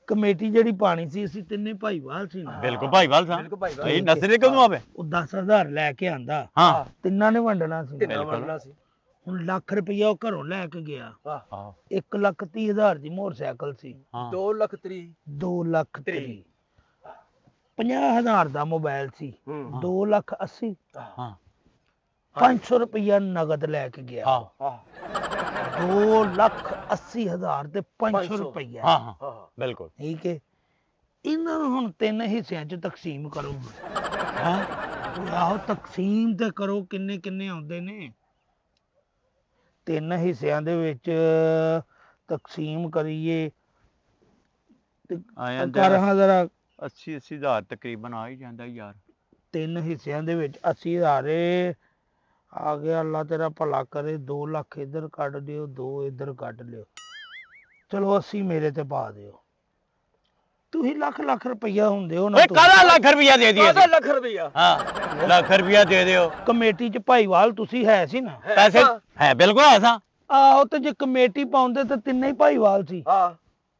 ਕਮੇਟੀ ਜਿਹੜੀ ਪਾਣੀ ਸੀ ਅਸੀਂ ਤਿੰਨੇ ਭਾਈਵਾਲ ਸੀ ਨਾ। ਬਿਲਕੁਲ ਭਾਈਵਾਲ ਸਾਹਿਬ, ਬਿਲਕੁਲ ਭਾਈਵਾਲ। ਇਹ ਨਸਰੇ ਕਦੋਂ ਆਵੇ? ਉਹ 10,000 ਲੈ ਕੇ ਆਂਦਾ, ਹਾਂ ਤਿੰਨਾਂ ਨੇ ਵੰਡਣਾ ਸੀ। ਕਿੰਨਾ ਬਣਨਾ ਸੀ? ਹੁਣ ਲੱਖ ਰੁਪਈਆ ਉਹ ਘਰੋਂ ਲੈ ਕੇ ਗਿਆ। ਹਾਂ 1,30,000 ਦੀ ਮੋਟਰਸਾਈਕਲ ਸੀ। ਹਾਂ 2,30,000 2,30,000 50,000 ਦਾ ਮੋਬਾਈਲ ਸੀ। 2,80,000 ਹਾਂ 500 ਰੁਪਈਆ ਨਗਦ ਲੈ ਕੇ ਗਿਆ। ਹਾਂ 2,80,000 ਤੇ 500 ਰੁਪਈਆ। ਹਾਂ ਹਾਂ ਬਿਲਕੁਲ। ਠੀਕ ਹੈ, ਇਹਨਾਂ ਨੂੰ ਹੁਣ 3 ਹਿੱਸਿਆਂ 'ਚ ਤਕਸੀਮ ਕਰੋ। ਹਾਂ ਆਹੋ ਤਕਸੀਮ ਤੇ ਕਰੋ, ਕਿੰਨੇ ਕਿੰਨੇ ਆਉਂਦੇ ਨੇ। 3 ਹਿੱਸਿਆਂ ਦੇ ਵਿੱਚ ਤਕਸੀਮ ਕਰੀਏ ਤੇ ਆਇਆ ਕਰ ਹਾਂ ਜ਼ਰਾ। 80,000 ਤਕਰੀਬਨ ਆ ਹੀ ਜਾਂਦਾ ਯਾਰ। 3 ਹਿੱਸਿਆਂ ਦੇ ਵਿੱਚ 80,000 ਆ ਗਿਆ। ਅੱਲਾ ਤੇਰਾ ਭਲਾ ਕਰੇ। 2 ਲੱਖ ਇੱਧਰ ਕੱਢ ਦਿਓ, 2 ਇੱਧਰ ਕੱਢ ਲਿਓ। ਚਲੋ 80 ਮੇਰੇ ਤੇ ਪਾ ਦਿਓ। ਤੁਸੀਂ ਲੱਖ ਰੁਪਈਆ ਹੁੰਦੇ ਹੋ ਨਾ। ਓਏ ਕਾਹਦਾ ਲੱਖ ਰੁਪਇਆ ਦੇ ਦਈਏ? ਕਾਹਦਾ ਲੱਖ ਰੁਪਈਆ? ਹਾਂ ਲੱਖ ਰੁਪਇਆ ਦੇ ਦਿਓ। ਕਮੇਟੀ 'ਚ ਭਾਈਵਾਲ ਤੁਸੀਂ ਹੈ ਸੀ ਨਾ। ਪੈਸੇ ਹੈ ਬਿਲਕੁਲ ਹੈ ਸਾਂ। ਆਹੋ ਤੇ ਜੇ ਕਮੇਟੀ ਪਾਉਂਦੇ ਤਾਂ ਤਿੰਨੇ ਹੀ ਭਾਈਵਾਲ ਸੀ। ਹਾਂ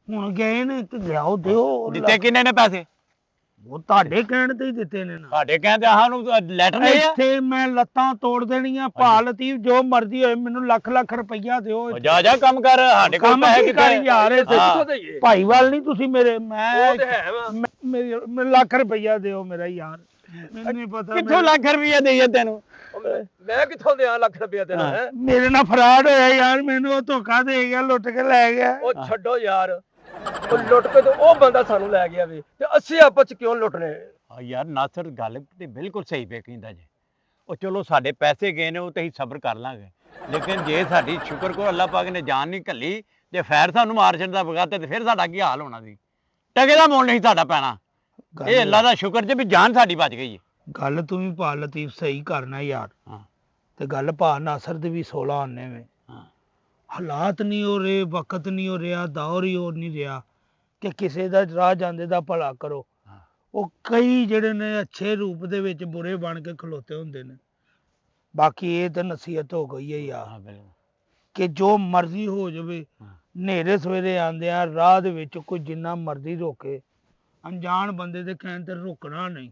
ਹੁਣ ਗਏ ਨੇ ਤੇ ਲਿਆਓ ਦਿਓ। ਦਿੱਤੇ ਕਿੰਨੇ ਨੇ ਪੈਸੇ? ਉਹ ਤੁਹਾਡੇ ਕਹਿਣ ਤੇ ਹੀ ਦਿੱਤੇ ਨੇ ਨਾ। ਸਾਡੇ ਕਹਿੰਦੇ ਆਹ ਨੂੰ ਲੈਟਰ ਨਹੀਂ ਆ। ਇੱਥੇ ਮੈਂ ਲੱਤਾਂ ਤੋੜ ਦੇਣੀਆਂ। ਭਾ ਲਤੀਫ ਜੋ ਮਰਜ਼ੀ ਹੋਏ, ਮੈਨੂੰ ਲੱਖ ਰੁਪਈਆ ਦਿਓ। ਉਹ ਜਾ ਕੰਮ ਕਰ, ਸਾਡੇ ਕੋਲ ਕੰਮ ਪੈਸੇ ਕੀ ਕਰ ਯਾਰ? ਹਾਂ। ਕਿੱਥੋਂ ਦੇਈਏ? ਭਾਈਵਾਲ ਨਹੀਂ ਤੁਸੀਂ ਮੇਰੇ। ਮੈਂ ਉਹ ਤੇ ਹੈ ਵਾ। ਮੈਨੂੰ ਲੱਖ ਰੁਪਈਆ ਦਿਓ ਮੇਰਾ ਯਾਰ। ਮੈਨੂੰ ਨਹੀਂ ਪਤਾ ਕਿੱਥੋਂ ਲੱਖ ਰੁਪਇਆ ਦੇਈਏ ਤੈਨੂੰ? ਮੈਂ ਕਿੱਥੋਂ ਦਿਆਂ ਲੱਖ ਰੁਪਈਆ ਤੈਨੂੰ? ਹੈ ਮੇਰੇ ਨਾਲ ਫਰਾਡ ਹੋਇਆ ਯਾਰ। ਮੈਨੂੰ ਉਹ ਧੋਖਾ ਦੇ ਗਿਆ, ਲੁੱਟ ਕੇ ਲੈ ਗਿਆ। ਉਹ ਛੱਡੋ ਯਾਰ, ਉਹ ਲੁੱਟ ਕੇ ਤੇ ਉਹ ਬੰਦਾ ਸਾਨੂੰ ਲੈ ਗਿਆ ਵੀ, ਤੇ ਅਸੀਂ ਆਪਸ ਚ ਕਿਉਂ ਲੁੱਟਨੇ? ਹਾਂ ਯਾਰ ਨਾਸਰ ਗੱਲ ਤੇ ਬਿਲਕੁਲ ਸਹੀ ਪੇ ਕਹਿੰਦਾ ਜੀ। ਉਹ ਚਲੋ ਸਾਡੇ ਪੈਸੇ ਗਏ ਨੇ, ਉਹ ਤੇ ਅਸੀਂ ਸਬਰ ਕਰ ਲਾਂਗੇ। ਲੇਕਿਨ ਜੇ ਸਾਡੀ ਸ਼ੁਕਰ ਕਰੋ ਅੱਲਾਹ ਪਾਕ ਨੇ ਜਾਨ ਨਹੀਂ ਘੱਲੀ, ਜੇ ਫੈਰ ਸਾਨੂੰ ਮਾਰ ਛੱਡਦਾ ਬਗਾਤੇ ਤੇ ਫਿਰ ਸਾਡਾ ਕੀ ਹਾਲ ਹੋਣਾ ਸੀ? ਟਕੇ ਦਾ ਮੋਲ ਨਹੀਂ ਸਾਡਾ ਪੈਣਾ। ਇਹ ਅੱਲਾ ਦਾ ਸ਼ੁਕਰ ਜੇ ਵੀ ਜਾਨ ਸਾਡੀ ਬਚ ਗਈ ਹੈ। ਗੱਲ ਤੂੰ ਵੀ ਭਾ ਲਤੀਫ ਸਹੀ ਕਰਨਾ ਯਾਰ। ਹਾਂ ਤੇ ਗੱਲ ਭਾ ਨਾਸਰ ਦੀ ਵੀ 16 ਆਨੇ ਵੇ। ਹਾਂ ਹਾਲਾਤ ਨਹੀਂ ਹੋ ਰਹੇ, ਵਕਤ ਨਹੀਂ ਹੋ ਰਿਹਾ, ਦੌਰ ਹੀ ਹੋ ਨਹੀਂ ਰਿਹਾ ਕਿ ਕਿਸੇ ਦਾ ਰਾਹ ਜਾਂਦੇ ਦਾ ਭਲਾ ਕਰੋ। ਹਾਂ। ਉਹ ਕਈ ਜਿਹੜੇ ਨੇ ਅੱਛੇ ਰੂਪ ਦੇ ਵਿੱਚ ਬੁਰੇ ਬਣ ਕੇ ਖਲੋਤੇ ਹੁੰਦੇ ਨੇ। ਬਾਕੀ ਇਹ ਤਾਂ ਨਸੀਹਤ ਹੋ ਗਈ ਹੈ ਯਾਰ ਹਾਂ ਬਿਲਕੁਲ। ਕਿ ਜੋ ਮਰਜ਼ੀ ਹੋ ਜਾਵੇ, ਹਾਂ। ਹਨੇਰੇ ਸਵੇਰੇ ਆਉਂਦੇ ਆ ਰਾਹ ਦੇ ਵਿੱਚ ਕੋਈ ਜਿੰਨਾ ਮਰਜ਼ੀ ਰੋਕੇ, ਅਣਜਾਣ ਬੰਦੇ ਦੇ ਕਹਿਣ ਤੇ ਰੁਕਣਾ ਨਹੀਂ,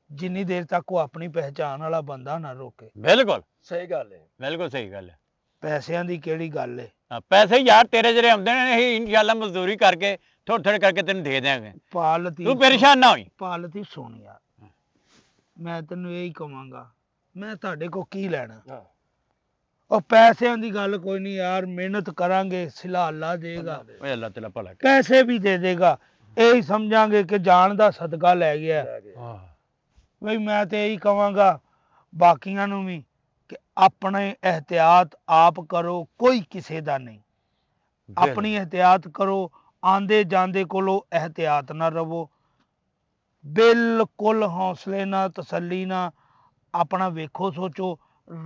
ਜਿੰਨੀ ਦੇਰ ਤੱਕ ਉਹ ਆਪਣੀ ਪਹਿਚਾਣ ਵਾਲਾ ਬੰਦਾ ਨਾ ਰੋਕੇ। ਬਿਲਕੁਲ ਸਹੀ ਗੱਲ ਹੈ। ਬਿਲਕੁਲ ਸਹੀ ਗੱਲ ਹੈ। ਪੈਸਿਆਂ ਦੀ ਕਿਹੜੀ ਗੱਲ ਏ? ਪੈਸੇ ਯਾਰ ਤੇਰੇ ਜਿਹੜੇ ਆਉਂਦੇ ਨੇ ਅਸੀਂ ਇਨਸ਼ਾਅੱਲਾ ਮਜ਼ਦੂਰੀ ਕਰਕੇ ਥੋੜੇ ਕਰਕੇ ਤੈਨੂੰ ਦੇ ਦਿਆਂਗੇ। ਭਾ ਲਤੀਫ ਤੂੰ ਪਰੇਸ਼ਾਨ ਨਾ ਹੋਈ। ਭਾ ਲਤੀਫ ਸੁਣ ਯਾਰ, ਮੈਂ ਤੈਨੂੰ ਇਹੀ ਕਵਾਂਗਾ, ਮੈਂ ਤੁਹਾਡੇ ਕੋ ਕੀ ਲੈਣਾ? ਹਾਂ ਉਹ ਪੈਸਿਆਂ ਦੀ ਗੱਲ ਕੋਈ ਨਹੀਂ ਯਾਰ, ਮਿਹਨਤ ਕਰਾਂਗੇ ਸਿਲਾ ਅੱਲਾ ਦੇਗਾ, ਓਏ ਅੱਲਾ ਤੇਰਾ ਭਲਾ ਕਰੇ। ਪੈਸੇ ਵੀ ਦੇ ਦੇਗਾ। ਇਹੀ ਸਮਝਾਂਗੇ ਕਿ ਜਾਨ ਦਾ ਸਦਕਾ ਲੈ ਗਿਆ। ਲੈ ਗਏ। ਬਈ ਮੈਂ ਤੇ ਇਹੀ ਕਵਾਂਗਾ ਬਾਕੀਆਂ ਨੂੰ ਵੀ ਕਿ ਆਪਣੇ ਇਹਤਿਆਤ ਆਪ ਕਰੋ, ਕੋਈ ਕਿਸੇ ਦਾ ਨਹੀਂ। ਆਪਣੀ ਇਹਤਿਆਤ ਕਰੋ, ਆਂਦੇ ਜਾਂਦੇ ਕੋਲੋਂ ਇਹਤਿਆਤ ਨਾ ਰਵੋ। ਬਿਲਕੁਲ ਹੌਸਲੇ ਨਾਲ, ਤਸੱਲੀ ਨਾਲ ਆਪਣਾ ਵੇਖੋ ਸੋਚੋ।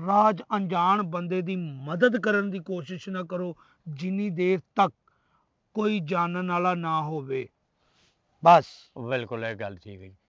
ਰਾਜ ਅਣਜਾਣ ਬੰਦੇ ਦੀ ਮਦਦ ਕਰਨ ਦੀ ਕੋਸ਼ਿਸ਼ ਨਾ ਕਰੋ ਜਿੰਨੀ ਦੇਰ ਤੱਕ ਕੋਈ ਜਾਣਨ ਵਾਲਾ ਨਾ ਹੋਵੇ। ਬਸ ਬਿਲਕੁਲ ਇਹ ਗੱਲ ਠੀਕ ਹੈ ਜੀ।